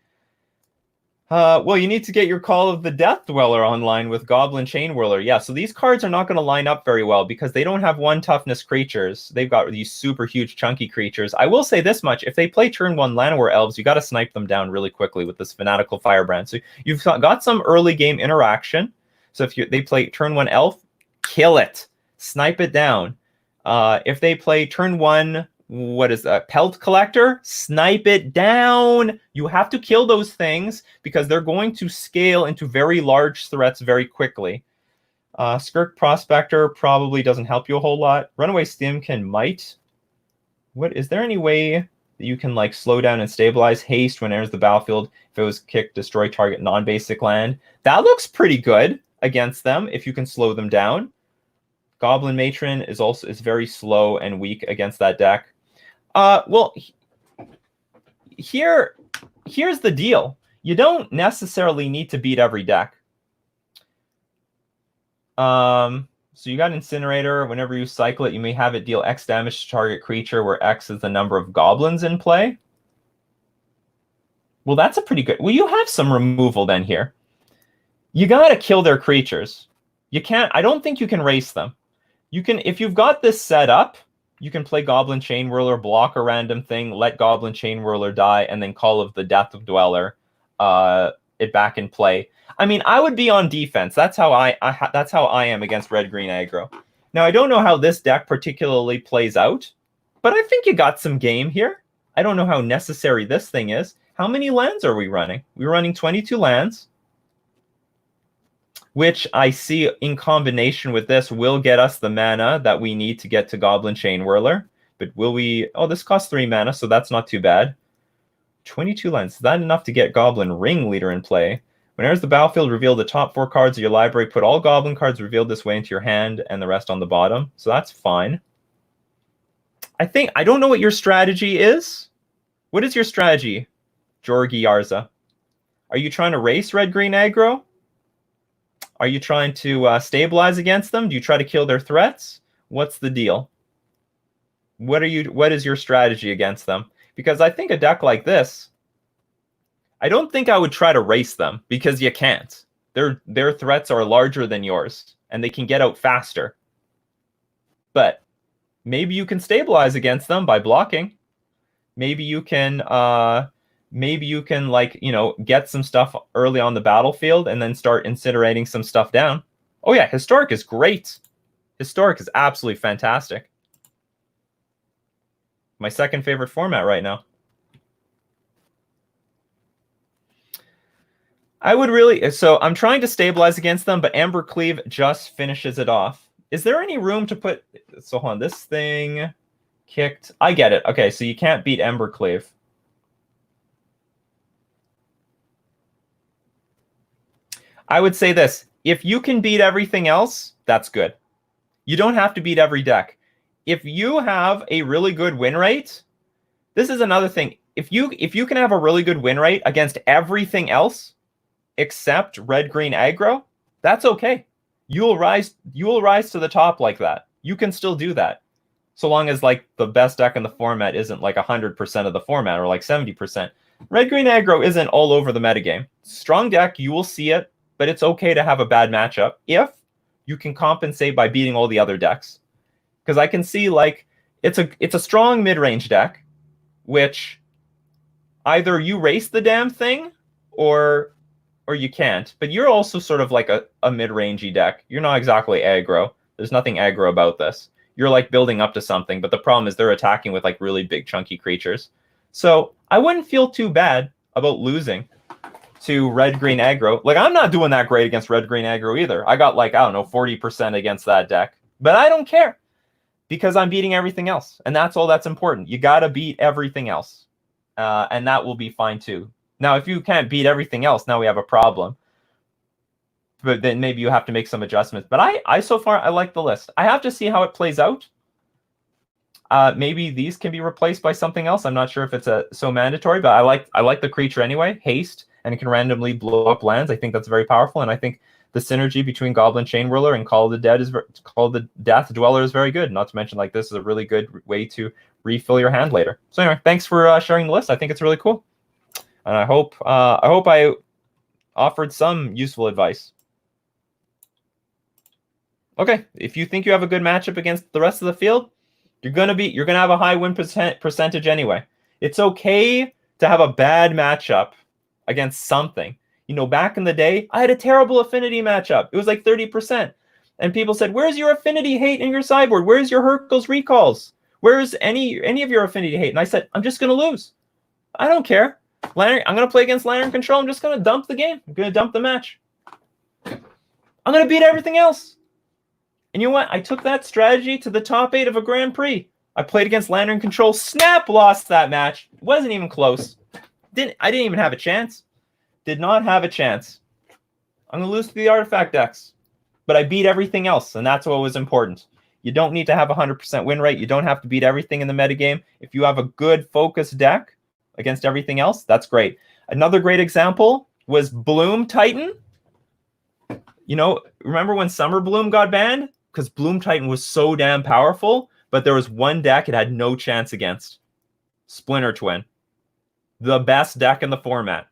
Well, you need to get your Call of the Death Dweller online with Goblin Chainwhirler. Yeah, so these cards are not going to line up very well because they don't have 1 toughness creatures. They've got these super huge chunky creatures. I will say this much. If they play turn 1 Llanowar Elves, you got to snipe them down really quickly with this Fanatical Firebrand. So you've got some early game interaction. So if they play turn 1 Elf, kill it. Snipe it down. If they play turn 1, what is that? Pelt Collector, snipe it down. You have to kill those things because they're going to scale into very large threats very quickly. Skirk Prospector probably doesn't help you a whole lot. Runaway Steamkin might. What is there any way that you can like slow down and stabilize haste when it enters the battlefield? If it was kick, destroy target non-basic land. That looks pretty good against them if you can slow them down. Goblin Matron is very slow and weak against that deck. Well, here's the deal. You don't necessarily need to beat every deck. So you got Incinerator. Whenever you cycle it, you may have it deal X damage to target creature, where X is the number of goblins in play. Well, that's a pretty good... Well, you have some removal then here. You gotta kill their creatures. You can't... I don't think you can race them. You can... If you've got this set up, you can play Goblin Chainwhirler, block a random thing, let Goblin Chainwhirler die, and then Call of the Death Dweller it back in play. I mean, I would be on defense. That's how I am against red-green aggro. Now, I don't know how this deck particularly plays out, but I think you got some game here. I don't know how necessary this thing is. How many lands are we running? We're running 22 lands, which I see in combination with this will get us the mana that we need to get to Goblin Chainwhirler. But will we... Oh, this costs 3 mana, so that's not too bad. 22 lands. Is that enough to get Goblin Ringleader in play? When it enters the battlefield, reveal the top 4 cards of your library. Put all Goblin cards revealed this way into your hand and the rest on the bottom. So that's fine. I don't know what your strategy is. What is your strategy, Jorgi Arza? Are you trying to race red-green aggro? Are you trying to stabilize against them? Do you try to kill their threats? What's the deal? What is your strategy against them? Because I think a deck like this, I don't think I would try to race them because you can't. Their threats are larger than yours and they can get out faster. But maybe you can stabilize against them by blocking. Maybe you can like, you know, get some stuff early on the battlefield and then start incinerating some stuff down. Oh yeah, Historic is great. Historic is absolutely fantastic. My second favorite format right now. So I'm trying to stabilize against them, but Embercleave just finishes it off. Is there any room to put... So hold on, this thing kicked... I get it. Okay, so you can't beat Embercleave. I would say this. If you can beat everything else, that's good. You don't have to beat every deck. If you have a really good win rate, this is another thing. If you can have a really good win rate against everything else, accept red-green aggro, that's okay. You will rise to the top like that. You can still do that. So long as like the best deck in the format isn't like 100% of the format or like 70%. Red-green aggro isn't all over the metagame. Strong deck, you will see it, but it's okay to have a bad matchup if you can compensate by beating all the other decks. Because I can see like it's a strong mid-range deck, which either you race the damn thing or you can't. But you're also sort of like a mid-rangey deck. You're not exactly aggro. There's nothing aggro about this. You're like building up to something, but the problem is they're attacking with like really big chunky creatures. So I wouldn't feel too bad about losing to red-green aggro. Like, I'm not doing that great against red-green aggro either. I got like, I don't know, 40% against that deck. But I don't care because I'm beating everything else. And that's all that's important. You got to beat everything else. And that will be fine too. Now, if you can't beat everything else, now we have a problem. But then maybe you have to make some adjustments. But I so far, I like the list. I have to see how it plays out. Maybe these can be replaced by something else. I'm not sure if it's so mandatory, but I like the creature anyway. Haste, and it can randomly blow up lands. I think that's very powerful, and I think the synergy between Goblin Chain Whirler and Call of the Death Dweller is very good. Not to mention, like, this is a really good way to refill your hand later. So anyway, thanks for sharing the list. I think it's really cool, and I hope I offered some useful advice. Okay, if you think you have a good matchup against the rest of the field, you're gonna have a high win percentage anyway. It's okay to have a bad matchup against something. You know, back in the day, I had a terrible affinity matchup. It was like 30%. And people said, where's your affinity hate in your sideboard? Where's your Hurkyl's recalls? Where's any of your affinity hate? And I said, I'm just gonna lose. I don't care. I'm gonna play against Lantern Control. I'm just gonna dump the game. I'm gonna dump the match. I'm gonna beat everything else. And you know what? I took that strategy to the top 8 of a Grand Prix. I played against Lantern Control. Snap lost that match. It wasn't even close. I didn't even have a chance. Did not have a chance. I'm going to lose to the artifact decks. But I beat everything else, and that's what was important. You don't need to have a 100% win rate. You don't have to beat everything in the metagame. If you have a good focused deck against everything else, that's great. Another great example was Bloom Titan. You know, remember when Summer Bloom got banned? Because Bloom Titan was so damn powerful, but there was one deck it had no chance against. Splinter Twin. The best deck in the format.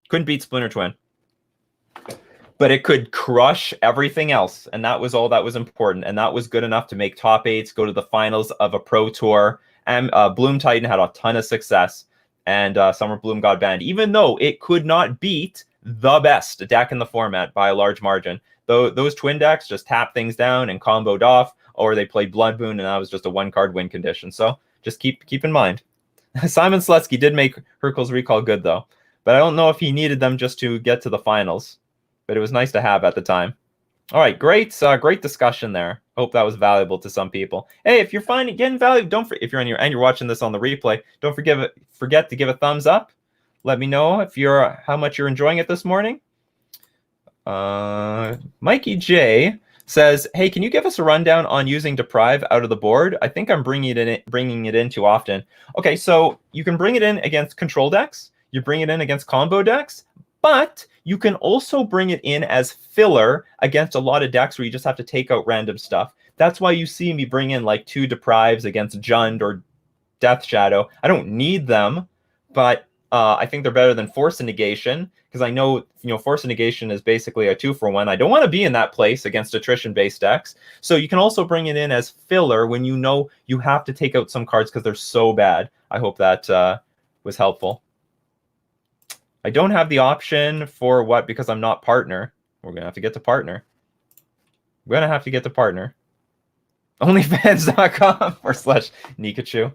Couldn't beat Splinter Twin. But it could crush everything else, and that was all that was important, and that was good enough to make top 8s, go to the finals of a Pro Tour, and Bloom Titan had a ton of success, and Summer Bloom got banned, even though it could not beat the best deck in the format by a large margin. Those twin decks just tapped things down and comboed off, or they played Blood Moon, and that was just a one-card win condition. So just keep in mind. Simon Slutsky did make Hurkyl's Recall good, though. But I don't know if he needed them just to get to the finals. But it was nice to have at the time. All right, great discussion there. Hope that was valuable to some people. Hey, if you're getting value, if you're you're watching this on the replay, don't forget to give a thumbs up. Let me know how much you're enjoying it this morning. Mikey J says, hey, can you give us a rundown on using Deprive out of the board? I think I'm bringing it in too often. Okay, so you can bring it in against control decks. You bring it in against combo decks, but you can also bring it in as filler against a lot of decks where you just have to take out random stuff. That's why you see me bring in like 2 Deprives against Jund or Death Shadow. I don't need them, but I think they're better than Force of Negation, because I know, Force of Negation is basically a 2-for-1. I don't want to be in that place against attrition-based decks. So you can also bring it in as filler when you know you have to take out some cards because they're so bad. I hope that was helpful. I don't have the option for what, because I'm not partner. We're going to have to get to partner. We're going to have to get to partner. Onlyfans.com/Nikachu.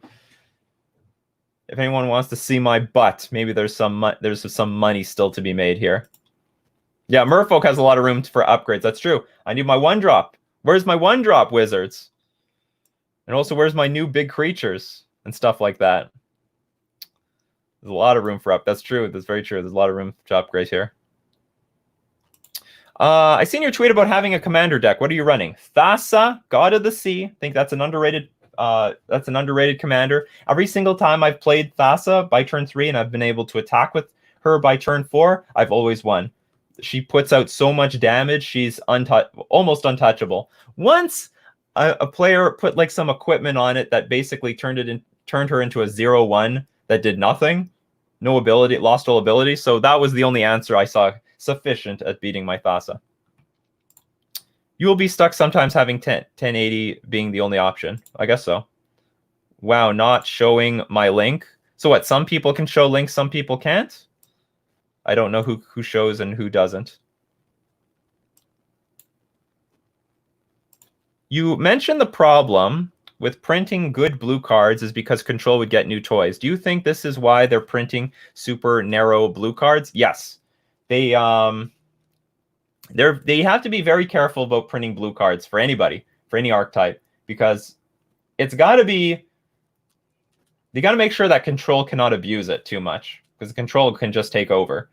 If anyone wants to see my butt, maybe there's some money still to be made here. Yeah, Merfolk has a lot of room for upgrades. That's true. I need my 1-drop. Where's my 1-drop, Wizards? And also, where's my new big creatures and stuff like that? There's a lot of room for up. That's true. That's very true. There's a lot of room to upgrade here. I seen your tweet about having a commander deck. What are you running? Thassa, God of the Sea. I think that's an underrated commander. Every single time I've played Thassa by turn 3 and I've been able to attack with her by turn 4, I've always won. She puts out so much damage, she's almost untouchable. Once a player put like some equipment on it that basically turned her into a 0/1 that did nothing, no ability, lost all ability. So that was the only answer I saw sufficient at beating my Thassa. You will be stuck sometimes having 1080 being the only option. I guess so. Wow, not showing my link. So what? Some people can show links, some people can't. I don't know who shows and who doesn't. You mentioned the problem with printing good blue cards is because Control would get new toys. Do you think this is why they're printing super narrow blue cards? Yes. They have to be very careful about printing blue cards for anybody, for any archetype, because it's got to be, they got to make sure that Control cannot abuse it too much, because Control can just take over.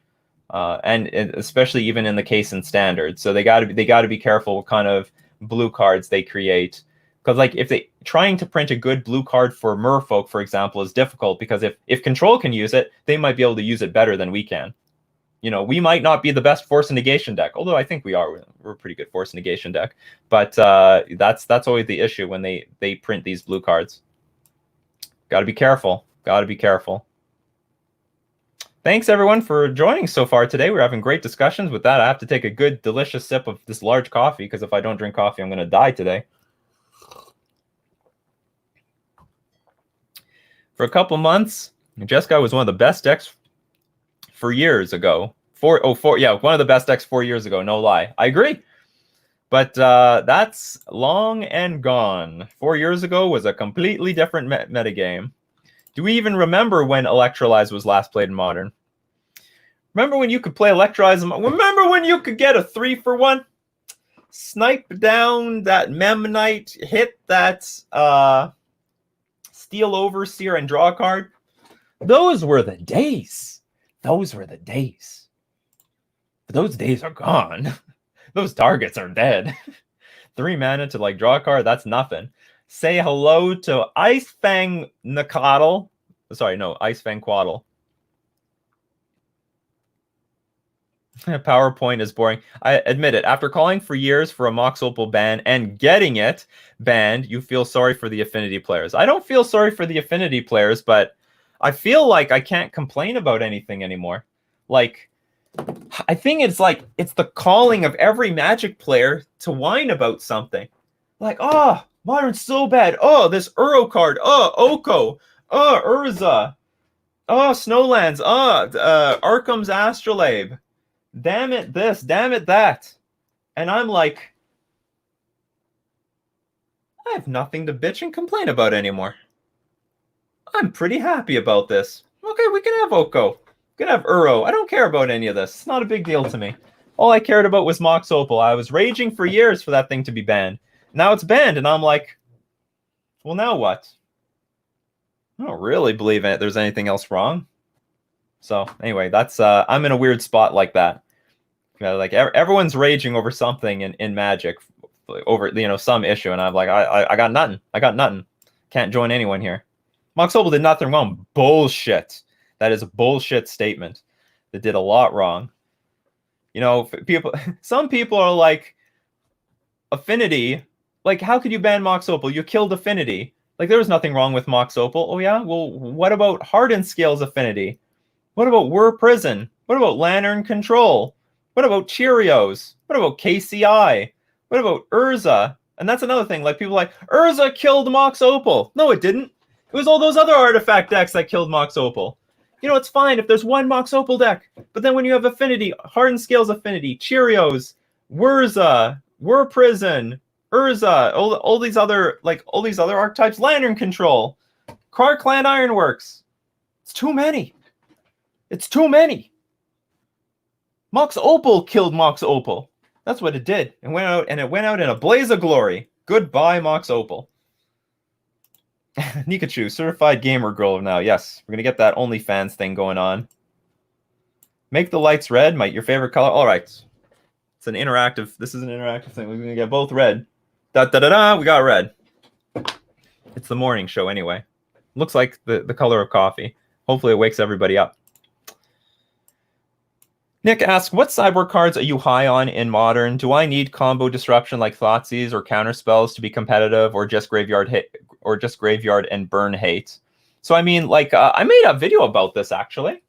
And especially even in the case in Standard. So they got to be careful what kind of blue cards they create, because like if they trying to print a good blue card for Merfolk, for example, is difficult, because if Control can use it, they might be able to use it better than we can. You know, we might not be the best Force and Negation deck, although I think we are. We're a pretty good Force and Negation deck. But that's always the issue when they print these blue cards. Got to be careful. Got to be careful. Thanks, everyone, for joining so far today. We're having great discussions. With that, I have to take a good, delicious sip of this large coffee, because if I don't drink coffee, I'm going to die today. For a couple months, Jeskai was one of the best decks for years ago. One of the best decks 4 years ago, no lie. I agree. But that's long and gone. 4 years ago was a completely different metagame. Do we even remember when Electrolyze was last played in Modern? Remember when you could play Electrolyze? Remember when you could get a 3-for-1? Snipe down that Memnite, hit that Steel Overseer, and draw a card? Those were the days. Those were the days. But those days are gone. Those targets are dead. 3 mana to like draw a card, that's nothing. Say hello to Icefang Nikachu. Sorry, no, Icefang Quaddle. PowerPoint is boring. I admit it. After calling for years for a Mox Opal ban and getting it banned, you feel sorry for the Affinity players. I don't feel sorry for the Affinity players, but I feel like I can't complain about anything anymore. Like, I think it's the calling of every Magic player to whine about something. Like, oh, Modern's so bad. Oh, this Uro card. Oh, Oko. Oh, Urza. Oh, Snowlands. Oh, Arkham's Astrolabe. Damn it this. Damn it that. And I'm like, I have nothing to bitch and complain about anymore. I'm pretty happy about this. Okay, we can have Oko. We can have Uro. I don't care about any of this. It's not a big deal to me. All I cared about was Mox Opal. I was raging for years for that thing to be banned. Now it's banned, and I'm like, well, now what? I don't really believe there's anything else wrong. So anyway, that's I'm in a weird spot like that. You know, like everyone's raging over something in Magic, over some issue, and I'm like, I got nothing. I got nothing. Can't join anyone here. Mox Opal did nothing wrong. Bullshit. That is a bullshit statement. That did a lot wrong. You know, some people are like, Affinity. Like, how could you ban Mox Opal? You killed Affinity. Like, there was nothing wrong with Mox Opal. Oh, yeah? Well, what about Hardened Scales Affinity? What about Whir Prison? What about Lantern Control? What about Cheerios? What about KCI? What about Urza? And that's another thing. Like, people are like, Urza killed Mox Opal. No, it didn't. It was all those other artifact decks that killed Mox Opal. You know, it's fine if there's one Mox Opal deck. But then when you have Affinity, Hardened Scales Affinity, Cheerios, Wurza, Whir Prison, Urza, all these other archetypes, Lantern Control, Clan Ironworks. It's too many. It's too many. Mox Opal killed Mox Opal. That's what it did. It went out in a blaze of glory. Goodbye, Mox Opal. Nikachu, certified gamer girl now. Yes, we're gonna get that OnlyFans thing going on. Make the lights red, your favorite color. All right. It's an interactive. This is an interactive thing. We're gonna get both red. Da da da da. We got red. It's the morning show anyway. Looks like the color of coffee. Hopefully it wakes everybody up. Nick asks, what sideboard cards are you high on in Modern? Do I need combo disruption like Thoughtseize or counter spells to be competitive, or just graveyard hit, or just graveyard and burn hate? So I mean, like, I made a video about this actually.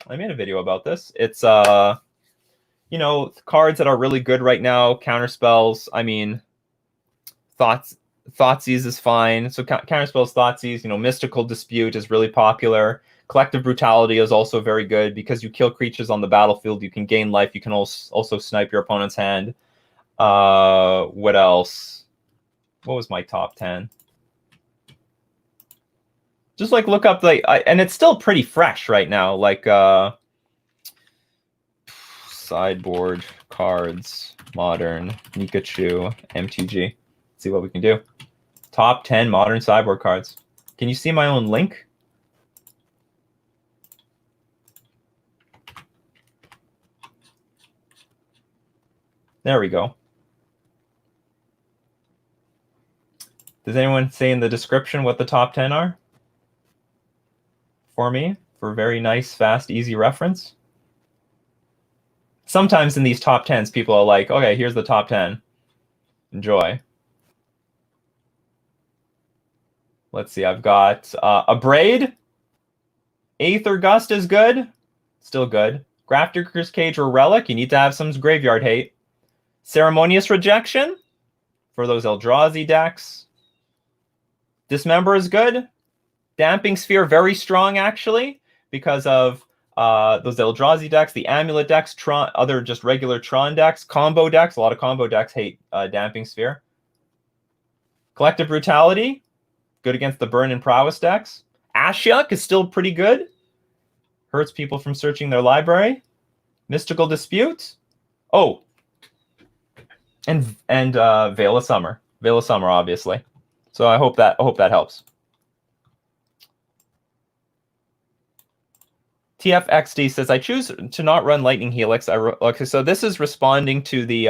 I made a video about this. It's you know, cards that are really good right now. Counter spells. I mean, Thoughtseize is fine. So counter spells, Thoughtseize. You know, Mystical Dispute is really popular. Collective Brutality is also very good because you kill creatures on the battlefield. You can gain life. You can also snipe your opponent's hand. What else? What was my top 10? Just like look up and it's still pretty fresh right now. Like sideboard cards, Modern, Nikachu, MTG. Let's see what we can do. Top 10 Modern sideboard cards. Can you see my own link? There we go. Does anyone say in the description what the top 10 are? For me, for very nice, fast, easy reference. Sometimes in these top 10s, people are like, okay, here's the top 10. Enjoy. Let's see, I've got a Braid. Aether Gust is good. Still good. Grafdigger's Cage or Relic, you need to have some graveyard hate. Ceremonious Rejection for those Eldrazi decks. Dismember is good. Damping Sphere, very strong, actually, because of those Eldrazi decks, the Amulet decks, Tron, other just regular Tron decks, combo decks. A lot of combo decks hate Damping Sphere. Collective Brutality, good against the Burn and Prowess decks. Ashiok is still pretty good. Hurts people from searching their library. Mystical Dispute. Oh, and Veil of Summer. Veil of Summer, obviously. So I hope that helps. TFXD says, I choose to not run Lightning Helix. Okay, so this is responding to the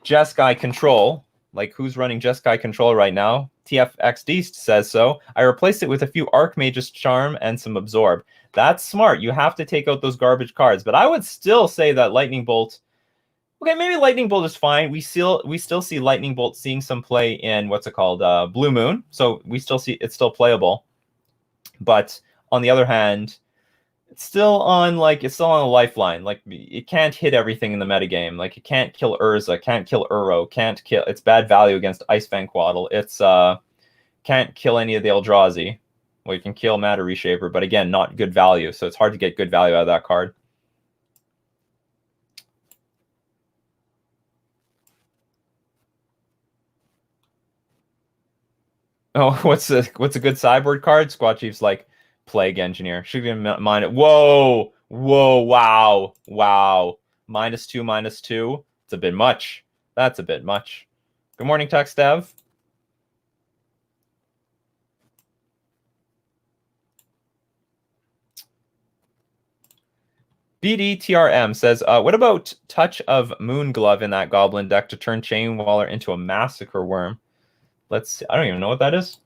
Jeskai control. Like, who's running Jeskai control right now? TFXD says so. I replaced it with a few Archmage's Charm and some Absorb. That's smart. You have to take out those garbage cards. But I would still say that Lightning Bolt... Okay, maybe Lightning Bolt is fine. We still see Lightning Bolt seeing some play in, what's it called? Blue Moon. So we still see it's still playable. But on the other hand... It's still on a lifeline. Like, it can't hit everything in the metagame. Like, it can't kill Urza, can't kill Uro, can't kill. It's bad value against Ice-Fang Quaddle. It's can't kill any of the Eldrazi. Well, you can kill Matter Reshaper, but again, not good value. So it's hard to get good value out of that card. Oh, what's a good sideboard card? Squad Chief's like, Plague Engineer. Should be mind it. Whoa, wow. -2. It's a bit much. That's a bit much. Good morning, Text Dev. BDTRM says, what about Touch of Moonglove in that Goblin deck to turn Chainwaller into a Massacre Worm? Let's see. I don't even know what that is.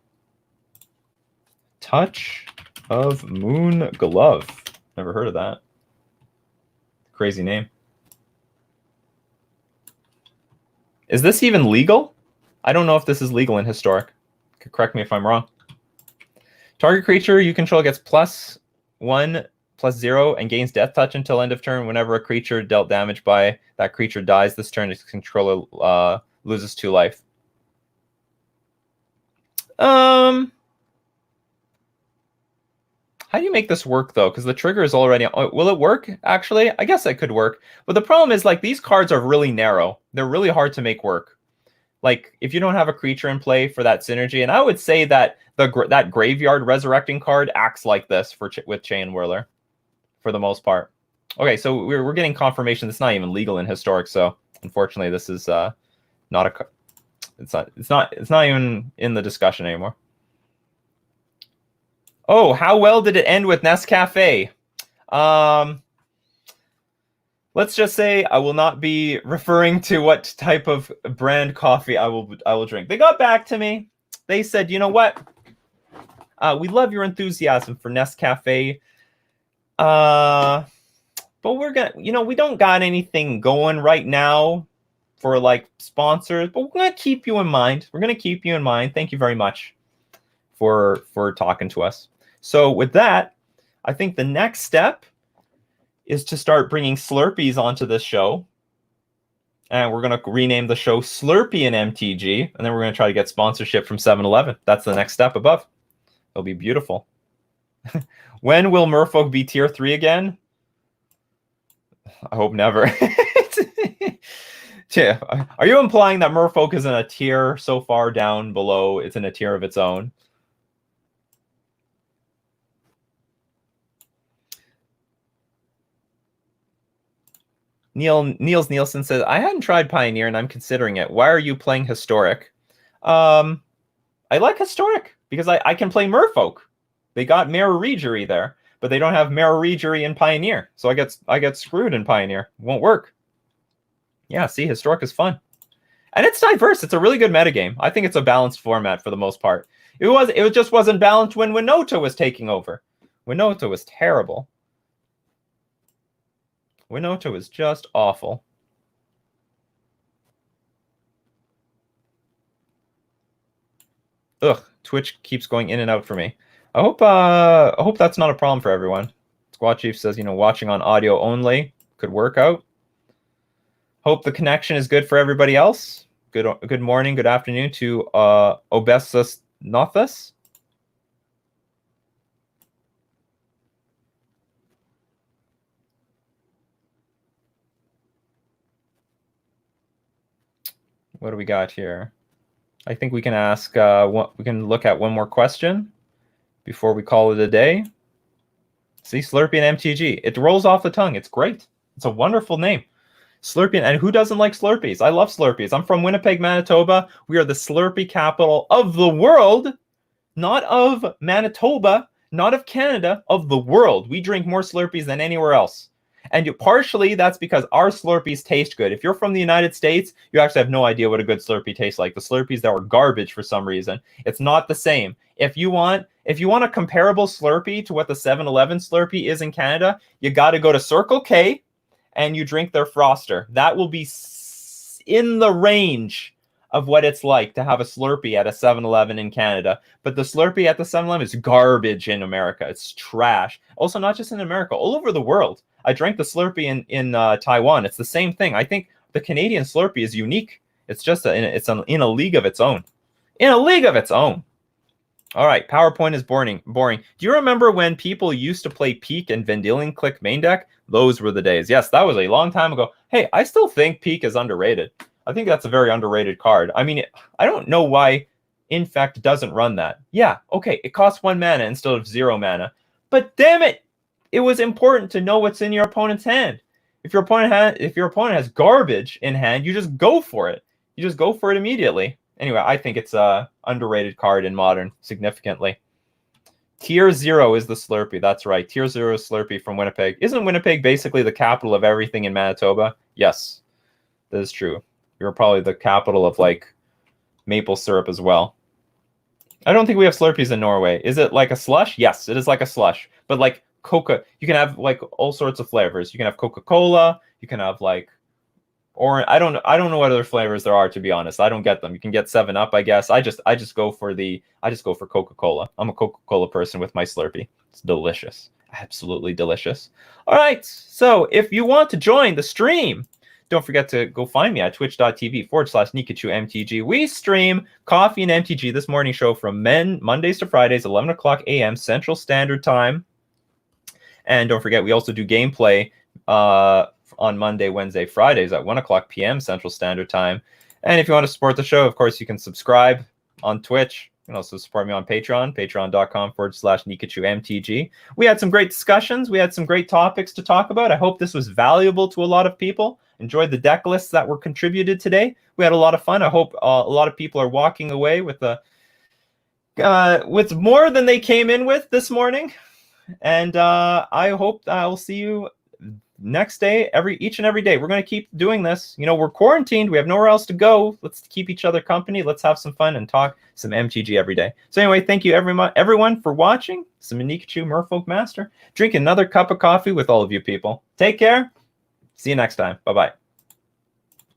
Touch of Moonglove. Never heard of that. Crazy name. Is this even legal? I don't know if this is legal in Historic. Correct me if I'm wrong. Target creature you control gets +1/+0 and gains Death Touch until end of turn. Whenever a creature dealt damage by that creature dies this turn, its controller loses 2 life. How do you make this work, though? Because the trigger is already... will it work, actually? I guess it could work. But the problem is, like, these cards are really narrow. They're really hard to make work. Like, if you don't have a creature in play for that synergy... And I would say that that Graveyard Resurrecting card acts like this with Chain Whirler, for the most part. Okay, so we're getting confirmation it's not even legal in Historic, so unfortunately this is not a... It's not even in the discussion anymore. Oh, how well did it end with Nescafe? Let's just say I will not be referring to what type of brand coffee I will drink. They got back to me. They said, you know what? We love your enthusiasm for Nescafe. But we're gonna, we don't got anything going right now for like sponsors, but we're gonna keep you in mind. We're gonna keep you in mind. Thank you very much for talking to us. So with that, I think the next step is to start bringing Slurpees onto this show. And we're going to rename the show Slurpee in MTG. And then we're going to try to get sponsorship from 7-Eleven. That's the next step above. It'll be beautiful. When will Merfolk be tier 3 again? I hope never. Yeah. Are you implying that Merfolk is in a tier so far down below? It's in a tier of its own? Niels Nielsen says, I hadn't tried Pioneer and I'm considering it. Why are you playing Historic? I like Historic because I can play Merfolk. They got Mirror Regery there, but they don't have Mirror Regery in Pioneer. So I get screwed in Pioneer. Won't work. Yeah, see, Historic is fun. And it's diverse. It's a really good metagame. I think it's a balanced format for the most part. It just wasn't balanced when Winota was taking over. Winota was terrible. Winota was just awful. Ugh, Twitch keeps going in and out for me. I hope that's not a problem for everyone. Squad Chief says, watching on audio only could work out. Hope the connection is good for everybody else. Good morning, good afternoon to Obesus Nothus. What do we got here? I think we can ask. We can look at one more question before we call it a day. See, Slurpee and MTG. It rolls off the tongue. It's great. It's a wonderful name. Slurpee, and who doesn't like Slurpees? I love Slurpees. I'm from Winnipeg, Manitoba. We are the Slurpee capital of the world, not of Manitoba, not of Canada, of the world. We drink more Slurpees than anywhere else. And partially that's because our Slurpees taste good. If you're from the United States, you actually have no idea what a good Slurpee tastes like. The Slurpees that were garbage for some reason. It's not the same. If you want a comparable Slurpee to what the 7-Eleven Slurpee is in Canada, you got to go to Circle K and you drink their Froster. That will be in the range of what it's like to have a Slurpee at a 7-Eleven in Canada. But the Slurpee at the 7-Eleven is garbage in America. It's trash. Also, not just in America, all over the world. I drank the Slurpee in Taiwan. It's the same thing. I think the Canadian Slurpee is unique. It's just in a league of its own. In a league of its own. All right, PowerPoint is boring. Do you remember when people used to play Peak and Vendilion Click main deck? Those were the days. Yes, that was a long time ago. Hey, I still think Peak is underrated. I think that's a very underrated card. I mean, I don't know why Infect doesn't run that. Yeah, okay, it costs 1 mana instead of 0 mana. But damn it, it was important to know what's in your opponent's hand. If your opponent has garbage in hand, you just go for it. You just go for it immediately. Anyway, I think it's a underrated card in Modern significantly. Tier 0 is the Slurpee. That's right. Tier 0 is Slurpee from Winnipeg. Isn't Winnipeg basically the capital of everything in Manitoba? Yes, that is true. You're probably the capital of like maple syrup as well. I don't think we have Slurpees in Norway. Is it like a slush? Yes, it is like a slush. But like Coca, you can have like all sorts of flavors. You can have Coca-Cola. You can have like orange. I don't know what other flavors there are, to be honest. I don't get them. You can get 7-Up, I guess. I just go for Coca-Cola. I'm a Coca-Cola person with my Slurpee. It's delicious. Absolutely delicious. All right. So if you want to join the stream, don't forget to go find me at twitch.tv/NikachuMTG. We stream Coffee and MTG, this morning show, from Mondays to Fridays, 11 o'clock a.m. Central Standard Time. And don't forget, we also do gameplay on Monday, Wednesday, Fridays at 1 o'clock p.m. Central Standard Time. And if you want to support the show, of course, you can subscribe on Twitch. You can also support me on Patreon, patreon.com/NikachuMTG. We had some great discussions. We had some great topics to talk about. I hope this was valuable to a lot of people. Enjoyed the deck lists that were contributed today. We had a lot of fun. I hope a lot of people are walking away with more than they came in with this morning. And I hope I'll see you next day, each and every day. We're going to keep doing this. You know, we're quarantined. We have nowhere else to go. Let's keep each other company. Let's have some fun and talk some MTG every day. So anyway, thank you everyone for watching. Some Nikachu Merfolk Master. Drink another cup of coffee with all of you people. Take care. See you next time. Bye-bye.